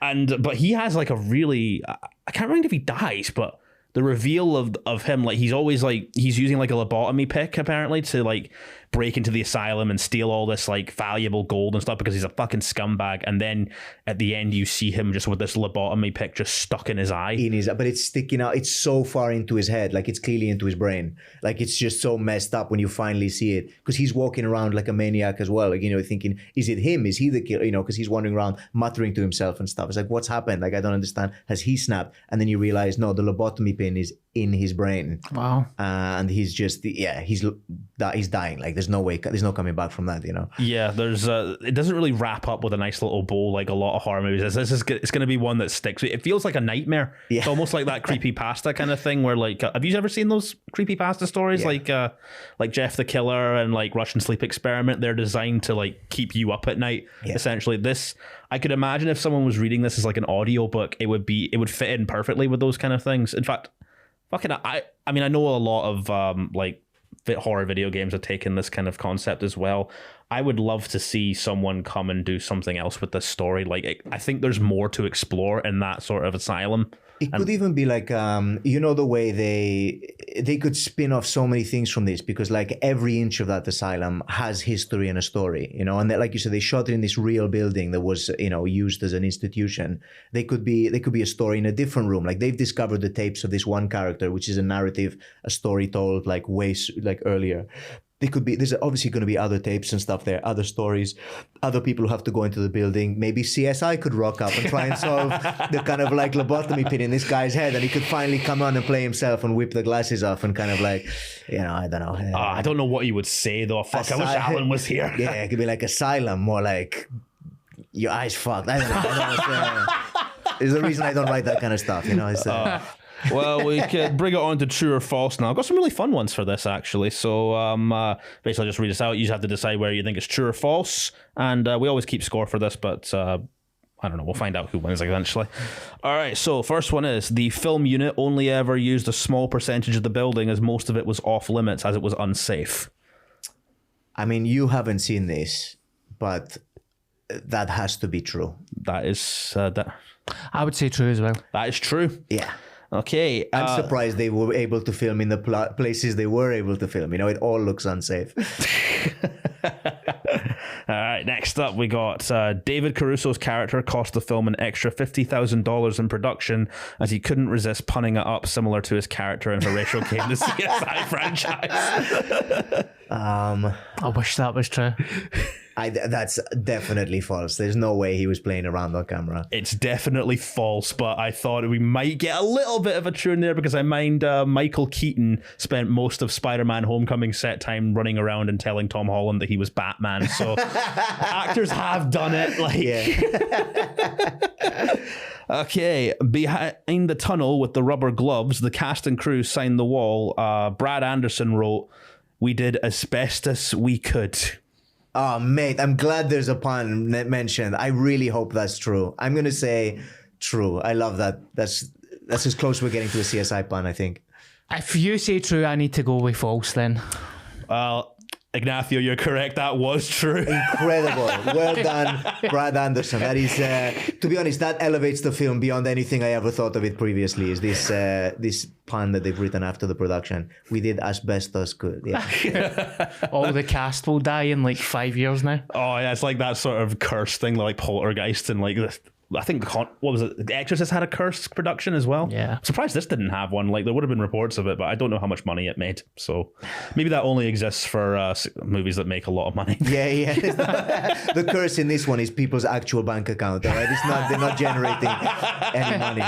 80s. But he has like a really... I can't remember if he dies, but the reveal of him, like he's always like... He's using like a lobotomy pick, apparently, to like break into the asylum and steal all this like valuable gold and stuff, because he's a fucking scumbag. And then at the end you see him just with this lobotomy pick just stuck in his eye. But it's sticking out. It's so far into his head, like it's clearly into his brain. Like it's just so messed up when you finally see it, because he's walking around like a maniac as well, like thinking, is it him, is he the killer, because he's wandering around muttering to himself and stuff. It's like, what's happened? Like, I don't understand. Has he snapped? And then you realize, no, the lobotomy pin is in his brain. Wow. And he's just he's dying. Like there's no coming back from that, you know. Yeah, there's it doesn't really wrap up with a nice little bow like a lot of horror movies. It's going to be one that sticks. It feels like a nightmare. Yeah. It's almost like that creepypasta kind of thing where like have you ever seen those creepypasta stories like Jeff the Killer and like Russian Sleep Experiment? They're designed to like keep you up at night. Yeah. Essentially, this I could imagine if someone was reading this as like an audiobook, it would fit in perfectly with those kind of things. In fact, I mean I know a lot of like horror video games have taken this kind of concept as well. I would love to see someone come and do something else with this story. Like I think there's more to explore in that sort of asylum. It could even be like, the way they could spin off so many things from this, because like every inch of that asylum has history and a story, you know, and like you said, they shot it in this real building that was, you know, used as an institution. They could be a story in a different room. Like they've discovered the tapes of this one character, which is a narrative, a story told like earlier. There's obviously going to be other tapes and stuff there, other stories, other people who have to go into the building. Maybe CSI could rock up and try and solve the kind of like lobotomy pin in this guy's head, and he could finally come on and play himself and whip the glasses off and kind of like, you know, I don't know. I don't know what he would say though. Fuck, I wish Alan was here. Yeah, it could be like Asylum, more like your eyes fucked. I don't know. There's a reason I don't write that kind of stuff, you know. It's, well, we could bring it on to true or false now. I've got some really fun ones for this, actually. So basically, I'll just read this out. You just have to decide whether you think it's true or false. And we always keep score for this, but I don't know. We'll find out who wins eventually. All right, so first one is, the film unit only ever used a small percentage of the building as most of it was off limits as it was unsafe. I mean, you haven't seen this, but that has to be true. That is... I would say true as well. That is true. Yeah. Okay. I'm surprised they were able to film in the places they were able to film. You know, it all looks unsafe. All right, next up we got David Caruso's character cost the film an extra $50,000 in production as he couldn't resist punning it up, similar to his character in Horatio Caine, the CSI franchise. I wish that was true. That's definitely false. There's no way he was playing around on camera. It's definitely false, but I thought we might get a little bit of a true in there because I mind Michael Keaton spent most of Spider-Man Homecoming set time running around and telling Tom Holland that he was Batman. So actors have done it. Like, yeah. Okay, behind the tunnel with the rubber gloves, the cast and crew signed the wall. Brad Anderson wrote, "We did as best as we could." Oh, mate, I'm glad there's a pun mentioned. I really hope that's true. I'm going to say true. I love that. That's as close as we're getting to a CSI pun, I think. If you say true, I need to go with false then. Well, Ignacio, you're correct. That was true. Incredible. Well done, Brad Anderson. That is, to be honest, that elevates the film beyond anything I ever thought of it previously, is this pun that they've written after the production. We did as best as could. Yeah. All the cast will die in like 5 years now. Oh, yeah, it's like that sort of curse thing, like Poltergeist and like this. I think what was it? The Exorcist had a cursed production as well. Yeah, I'm surprised this didn't have one. Like there would have been reports of it, but I don't know how much money it made. So maybe that only exists for movies that make a lot of money. Yeah. The curse in this one is people's actual bank account. All right, they're not generating any money.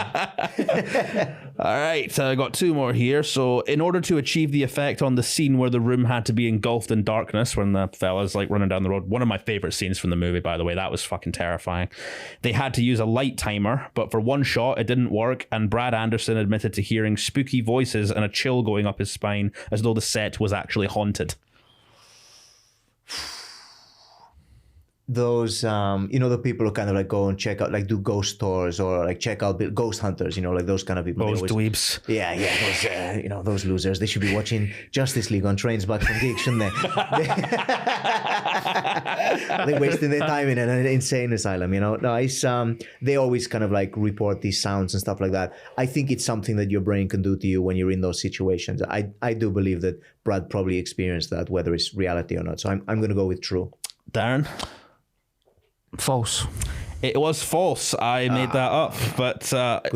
All right, I got two more here. So in order to achieve the effect on the scene where the room had to be engulfed in darkness when the fella's like running down the road, one of my favorite scenes from the movie, by the way, that was fucking terrifying. They had to use a light timer, but for one shot it didn't work, and Brad Anderson admitted to hearing spooky voices and a chill going up his spine as though the set was actually haunted. Those, the people who kind of like go and check out, like do ghost tours or like check out ghost hunters, like those kind of people. Those dweebs. Yeah, those, those losers. They should be watching Justice League on trains back from gigs, shouldn't they? They're wasting their time in an insane asylum, No, it's, they always kind of like report these sounds and stuff like that. I think it's something that your brain can do to you when you're in those situations. I do believe that Brad probably experienced that, whether it's reality or not. So I'm going to go with true. Darren? False. It was false. I made that up, but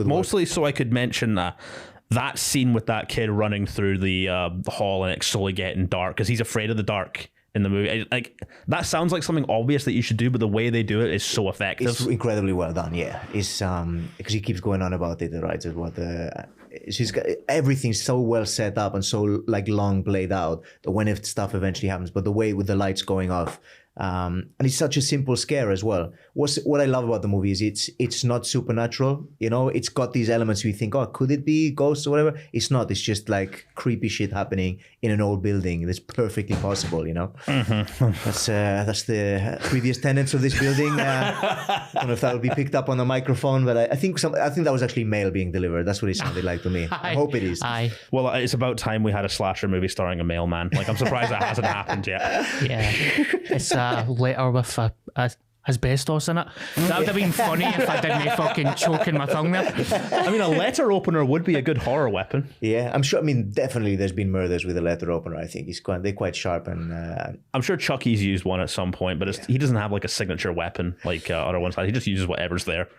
mostly so I could mention that scene with that kid running through the hall and it's slowly getting dark because he's afraid of the dark in the movie. Like that sounds like something obvious that you should do, but the way they do it is so effective. It's incredibly well done. Yeah, it's because he keeps going on about it, right? she's got everything's so well set up and so like long played out that when if stuff eventually happens, but the way with the lights going off. And it's such a simple scare as well. What I love about the movie is it's not supernatural, you know. It's got these elements we think, oh, could it be ghosts or whatever? It's not. It's just like creepy shit happening in an old building. That's perfectly possible, you know. That's the previous tenants of this building. I don't know if that will be picked up on the microphone, but I think that was actually mail being delivered. That's what it sounded like to me. I hope it is. Well, it's about time we had a slasher movie starring a mailman. Like, I'm surprised that hasn't happened yet. Yeah, it's a letter with a asbestos in it. That would have been funny if I didn't fucking choking my tongue there. I mean, a letter opener would be a good horror weapon. Yeah, I'm sure. I mean, definitely there's been murders with a letter opener. I think they're quite sharp. And I'm sure Chucky's used one at some point, but he doesn't have like a signature weapon like other ones. He just uses whatever's there.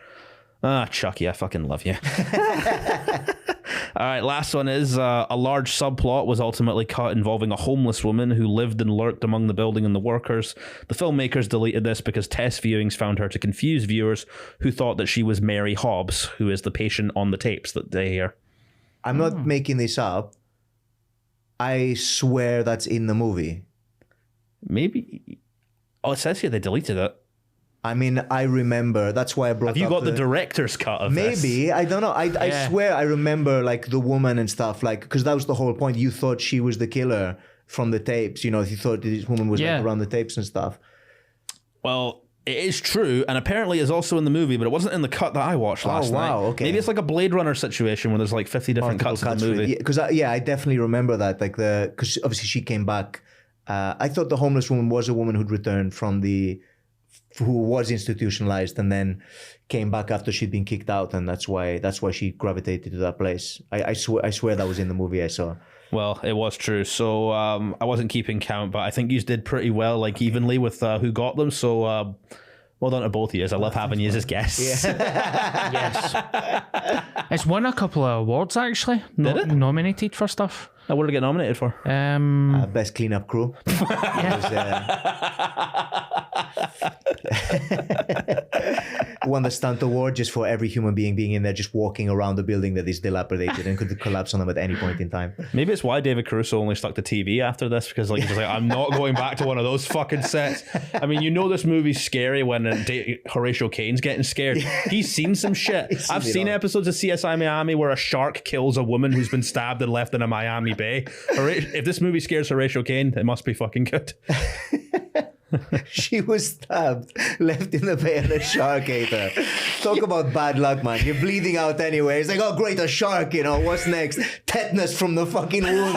Chucky, I fucking love you. All right, last one is a large subplot was ultimately cut involving a homeless woman who lived and lurked among the building and the workers. The filmmakers deleted this because test viewings found her to confuse viewers who thought that she was Mary Hobbs, who is the patient on the tapes that they hear. I'm not making this up. I swear that's in the movie. Maybe. Oh, it says here they deleted it. I mean, I remember. That's why I brought up. Have you got the director's cut of this? Maybe. I don't know. I swear I remember like the woman and stuff, like, because that was the whole point. You thought she was the killer from the tapes. You know, you thought this woman was like around the tapes and stuff. Well, it is true, and apparently is also in the movie, but it wasn't in the cut that I watched last night. Okay. Maybe it's like a Blade Runner situation where there's like 50 different cuts of the movie. Because I definitely remember that. Like because obviously she came back. I thought the homeless woman was a woman who'd returned from who was institutionalized and then came back after she'd been kicked out, and that's why she gravitated to that place. I swear that was in the movie I saw. Well, it was true. So I wasn't keeping count, but I think you did pretty well, like evenly with who got them. So well done to both of you. I love having you as guests. Yeah. Yes. It's won a couple of awards actually. Did it? Nominated for stuff. What did it get nominated for? Best cleanup crew. Won the stunt award just for every human being in there, just walking around the building that is dilapidated and could collapse on them at any point in time. Maybe it's why David Caruso only stuck to TV after this, because like he's like, I'm not going back to one of those fucking sets. I mean, you know this movie's scary when Horatio Caine's getting scared. He's seen some shit. I've seen episodes of CSI Miami where a shark kills a woman who's been stabbed and left in a Miami Bay. If this movie scares Horatio Caine, it must be fucking good. She was stabbed, left in the bay, and a shark ate her. Talk about bad luck, man. You're bleeding out anyway. It's like, oh, great, a shark, you know. What's next? Tetanus from the fucking wound.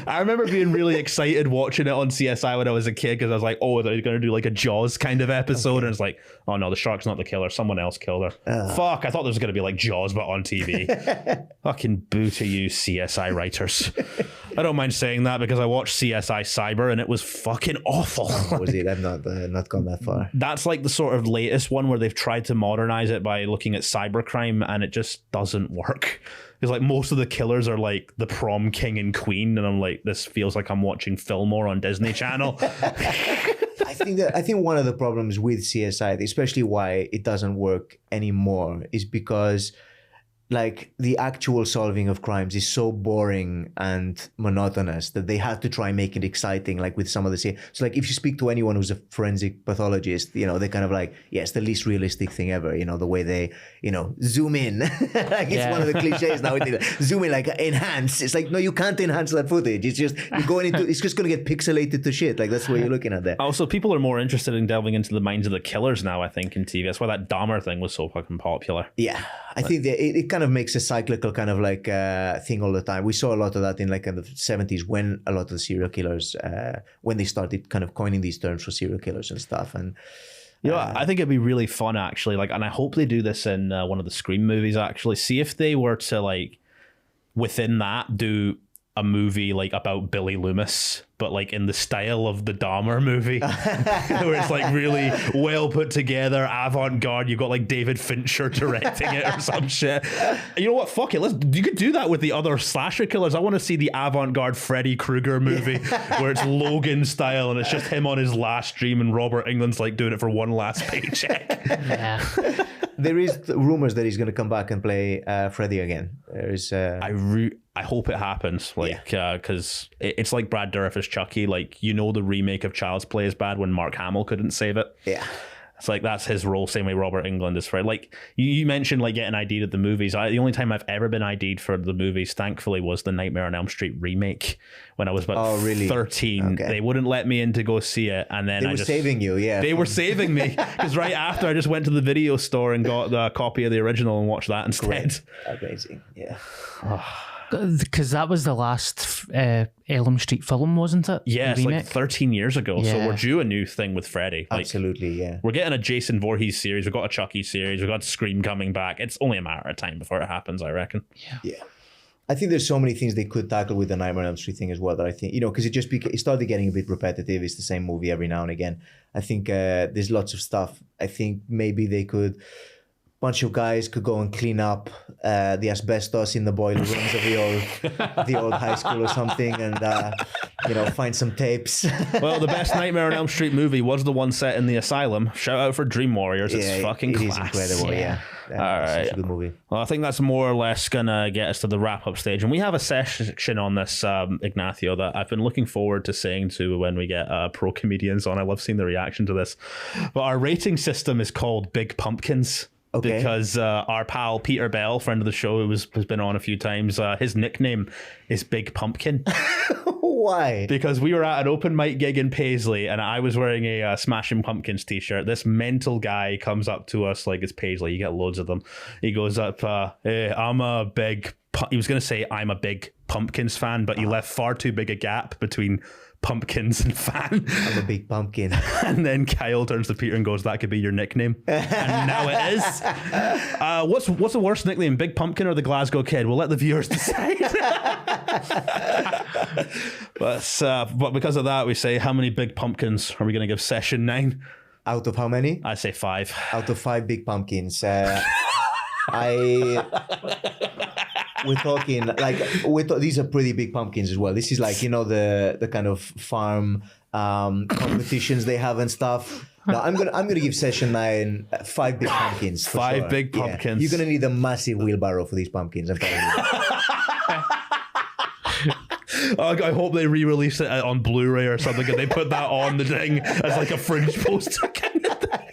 I remember being really excited watching it on CSI when I was a kid, because I was like, oh, they're going to do like a Jaws kind of episode. And it's like, oh, no, the shark's not the killer. Someone else killed her. Fuck, I thought there was going to be like Jaws, but on TV. Fucking boo to you, CSI writers. I don't mind saying that because I watched CSI Cyber and it was fucking awful. Was it? I've not gone that far. That's like the sort of latest one where they've tried to modernize it by looking at cybercrime, and it just doesn't work. Because like most of the killers are like the prom king and queen, and I'm like, this feels like I'm watching Fillmore on Disney Channel. I think one of the problems with CSI, especially why it doesn't work anymore, is because like the actual solving of crimes is so boring and monotonous that they have to try and make it exciting, like with some of the so like if you speak to anyone who's a forensic pathologist, you know, they're kind of like, yeah, it's the least realistic thing ever, you know, the way they, you know, zoom in. Like it's one of the cliches now, zoom in, like enhance. It's like, no, you can't enhance that footage. It's just you're going into, it's just going to get pixelated to shit. Like that's what you're looking at there. Also, people are more interested in delving into the minds of the killers now, I think, in TV. That's why that Dahmer thing was so fucking popular. Yeah, I think that it kind of makes a cyclical kind of like thing all the time. We saw a lot of that in like in the 70s when a lot of the serial killers, when they started kind of coining these terms for serial killers and stuff. And you know, I think it'd be really fun actually. Like, and I hope they do this in one of the Scream movies. Actually, see if they were to like within that do a movie like about Billy Loomis, but like in the style of the Dahmer movie, where it's like really well put together, avant-garde. You've got like David Fincher directing it or some shit. You know what? Fuck it. You could do that with the other slasher killers. I want to see the avant-garde Freddy Krueger movie where it's Logan style and it's just him on his last dream and Robert Englund's like doing it for one last paycheck. Yeah. There is rumors that he's going to come back and play Freddy again. There's. I hope it happens, because it's like Brad Dourif as Chucky. Like, the remake of Child's Play is bad when Mark Hamill couldn't save it. Yeah. It's like that's his role, same way Robert Englund is Fred. Like you mentioned, like getting ID'd at the movies. The only time I've ever been ID'd for the movies, thankfully, was the Nightmare on Elm Street remake when I was about 13. Okay. They wouldn't let me in to go see it, and then they were saving you. Yeah, they were saving me because right after I just went to the video store and got the copy of the original and watched that instead. Great. Amazing, yeah. Because that was the last Elm Street film, wasn't it? Yeah, it's like 13 years ago. Yeah. So we're due a new thing with Freddy. Like, absolutely, yeah. We're getting a Jason Voorhees series. We've got a Chucky series. We've got Scream coming back. It's only a matter of time before it happens, I reckon. Yeah. I think there's so many things they could tackle with the Nightmare on Elm Street thing as well that I think, because it started getting a bit repetitive. It's the same movie every now and again. I think there's lots of stuff. I think maybe they could... bunch of guys could go and clean up the asbestos in the boiler rooms of the old high school or something, and find some tapes. Well, the best Nightmare on Elm Street movie was the one set in the asylum. Shout out for Dream Warriors. It's fucking class. It is incredible. Yeah. All right. Such a good movie. Well, I think that's more or less gonna get us to the wrap up stage, and we have a section on this, Ignacio, that I've been looking forward to saying to when we get pro comedians on. I love seeing the reaction to this. But our rating system is called Big Pumpkins. Okay. Because our pal Peter Bell, friend of the show, who has been on a few times, his nickname is Big Pumpkin. Why? Because we were at an open mic gig in Paisley, and I was wearing a Smashing Pumpkins t-shirt. This mental guy comes up to us, like it's Paisley, you get loads of them. He goes up, hey, I'm a big... He was going to say, I'm a big Pumpkins fan, but he left far too big a gap between Pumpkins and fan. I'm a big pumpkin. And then Kyle turns to Peter and goes, that could be your nickname. And now it is. What's the worst nickname, Big Pumpkin or the Glasgow Kid? We'll let the viewers decide. But because of that, we say, how many Big Pumpkins are we going to give session 9? Out of how many? I say 5. Out of 5 Big Pumpkins. We're talking these are pretty big pumpkins as well. This is like, the kind of farm competitions they have and stuff. No, I'm gonna give session 9 5 big pumpkins. 5 sure. big pumpkins. Yeah. You're gonna need a massive wheelbarrow for these pumpkins, I'm telling you. I hope they re-release it on Blu-ray or something, and they put that on the thing as like a fringe poster kind of thing.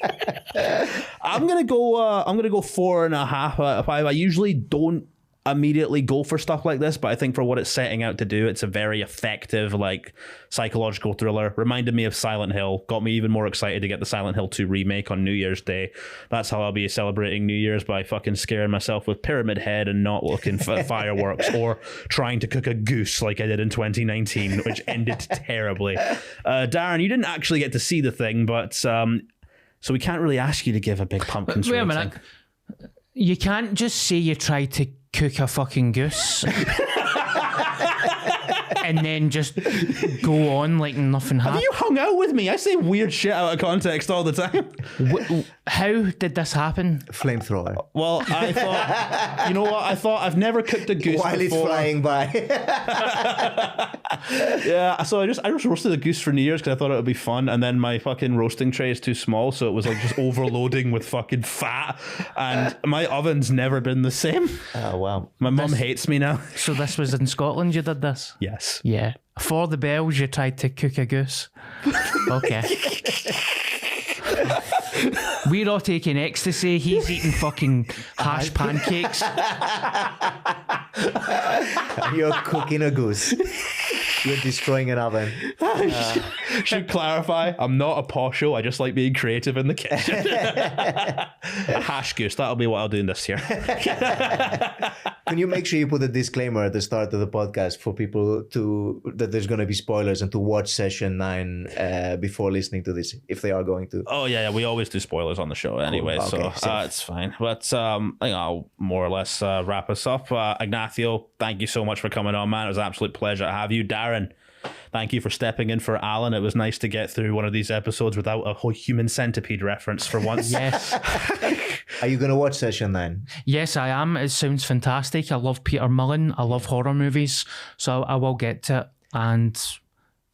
I'm gonna go 4.5 out of 5. I usually don't immediately go for stuff like this, but I think for what it's setting out to do, it's a very effective, like, psychological thriller. Reminded me of Silent Hill. Got me even more excited to get the Silent Hill 2 remake on New Year's Day. That's how I'll be celebrating New Year's, by fucking scaring myself with Pyramid Head and not looking for fireworks, or trying to cook a goose like I did in 2019, which ended terribly. Darren, you didn't actually get to see the thing, but so we can't really ask you to give a Big Pumpkins rating. Wait a minute. You can't just say you tried to cook a fucking goose and then just go on like nothing happened. Have you hung out with me? I say weird shit out of context all the time. How did this happen? Flamethrower. Well, I thought, you know what? I thought I've never cooked a goose while before. It's flying by. Yeah, so I just roasted a goose for New Year's because I thought it would be fun, and then my fucking roasting tray is too small, so it was like just overloading with fucking fat, and my oven's never been the same. Oh wow. My mum hates me now. So this was in Scotland you did this? Yes. Yeah. For the bells you tried to cook a goose. Okay. We're all taking ecstasy. He's eating fucking hash pancakes. You're cooking a goose. You're destroying an oven. Should clarify, I'm not a posho. I just like being creative in the kitchen. A hash goose. That'll be what I'll do in this year. Can you make sure you put a disclaimer at the start of the podcast for people that there's going to be spoilers, and to watch session 9 before listening to this, if they are going to? Oh yeah, we always do spoilers on the show anyway, cool. Okay, so it's fine. But I think I'll more or less wrap us up. Ignacio, thank you so much for coming on, man. It was an absolute pleasure to have you. Darren, thank you for stepping in for Alan. It was nice to get through one of these episodes without a whole Human Centipede reference for once. Yes. Are you going to watch session 9? Yes, I am. It sounds fantastic. I love Peter Mullen. I love horror movies. So I will get to it. And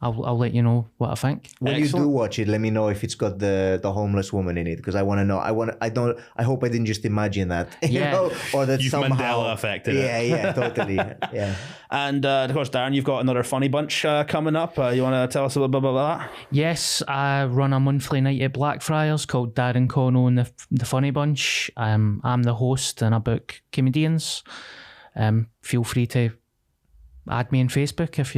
I'll let you know what I think. When you do watch it, let me know if it's got the homeless woman in it, because I want to know. I hope I didn't just imagine that, you know, or that You've somehow Mandela affected it. Yeah, totally. Yeah. And of course, Darren, you've got another funny bunch coming up. You want to tell us a little bit about that? Yes, I run a monthly night at Blackfriars called Darren Connell and the Funny Bunch. I'm the host and I book comedians. Feel free to add me on Facebook if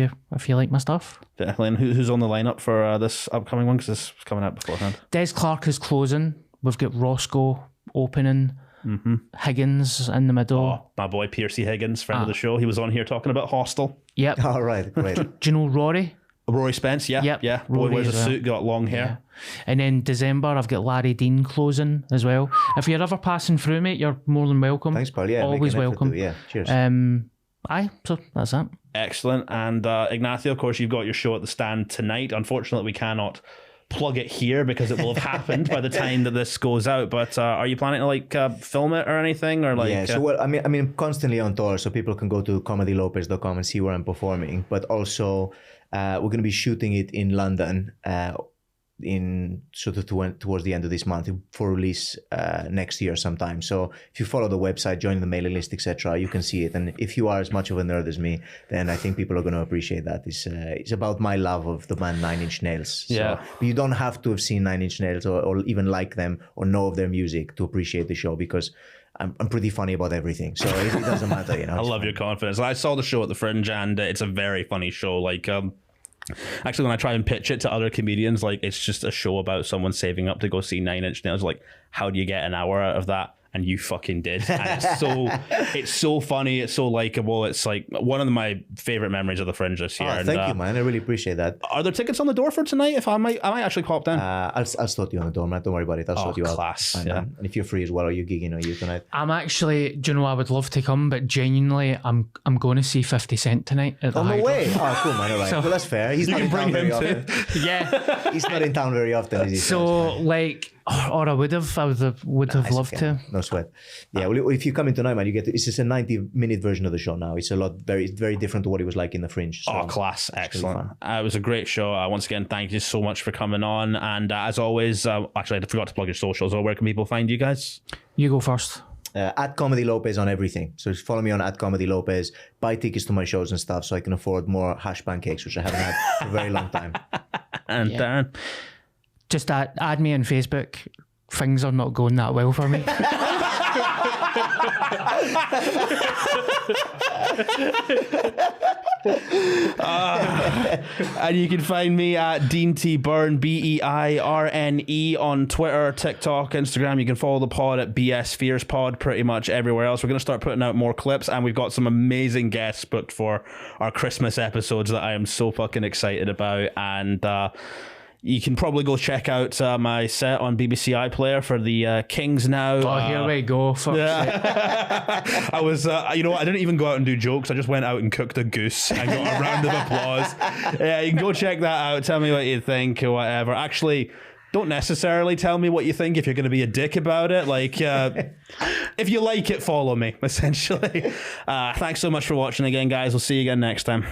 you like my stuff. And who's on the lineup for this upcoming one? Because this was coming out beforehand. Des Clark is closing. We've got Roscoe opening. Mm-hmm. Higgins in the middle. Oh, my boy Piercy Higgins, friend of the show. He was on here talking about Hostel. Yep. All right, great. Do you know Rory? Rory Spence, yeah. Yep. Yeah. Boy Rory wears a suit, got long hair. Yeah. And then December, I've got Larry Dean closing as well. If you're ever passing through, mate, you're more than welcome. Thanks, Paul. Yeah, always welcome. Yeah, cheers. So that's it. Excellent. And Ignacio, of course, you've got your show at the Stand tonight. Unfortunately, we cannot plug it here because it will have happened by the time that this goes out. But are you planning to film it or anything, or like? Yeah. So I mean, I'm constantly on tour, so people can go to comedylopez.com and see where I'm performing. But also, we're going to be shooting it in London. In sort of towards the end of this month for release next year sometime. So if you follow the website, join the mailing list, etc., you can see it. And if you are as much of a nerd as me, then I think people are going to appreciate that. It's about my love of the band Nine Inch Nails. Yeah. So you don't have to have seen Nine Inch Nails or even like them or know of their music to appreciate the show, because I'm pretty funny about everything, so it doesn't matter, you know. I love your confidence. I saw the show at the Fringe, and it's a very funny show. Actually, when I try and pitch it to other comedians, it's just a show about someone saving up to go see Nine Inch Nails. How do you get an hour out of that? And you fucking did. And it's so funny. It's so likable. It's one of my favorite memories of the Fringe this year. Thank you, man. I really appreciate that. Are there tickets on the door for tonight? If I might actually pop down. I'll slot you on the door, man. Don't worry about it. I'll sort you out. Class. And, yeah. And if you're free as well, are you gigging or you tonight? I'm actually, do you know, I would love to come, but genuinely, I'm going to see 50 Cent tonight at the On the Hydro. way? Oh, cool, man. All right. So- Well, that's fair. He's not in town very often. Yeah. He's not in town very often, is he? So, or I would have loved to. No sweat. Yeah, well, if you come in tonight, man, you get it's just a 90-minute version of the show now. It's very different to what it was like in the Fringe. So Class. Excellent. It was a great show. Once again, thank you so much for coming on. And as always, actually, I forgot to plug your socials. Where can people find you guys? You go first. At Comedy Lopez on everything. So just follow me on at Comedy Lopez. Buy tickets to my shows and stuff so I can afford more hash pancakes, which I haven't had for a very long time. And Darren? Just add me on Facebook. Things are not going that well for me. And you can find me at Dean T. Byrne, BEIRNE, on Twitter, TikTok, Instagram. You can follow the pod at BS Fears Pod pretty much everywhere else. We're going to start putting out more clips, and we've got some amazing guests booked for our Christmas episodes that I am so fucking excited about. And you can probably go check out my set on BBC iPlayer for the Kings Now. Oh, here we go. I was, I didn't even go out and do jokes. I just went out and cooked a goose and got a round of applause. Yeah, you can go check that out. Tell me what you think or whatever. Actually, don't necessarily tell me what you think if you're going to be a dick about it. If you like it, follow me, essentially. Thanks so much for watching again, guys. We'll see you again next time.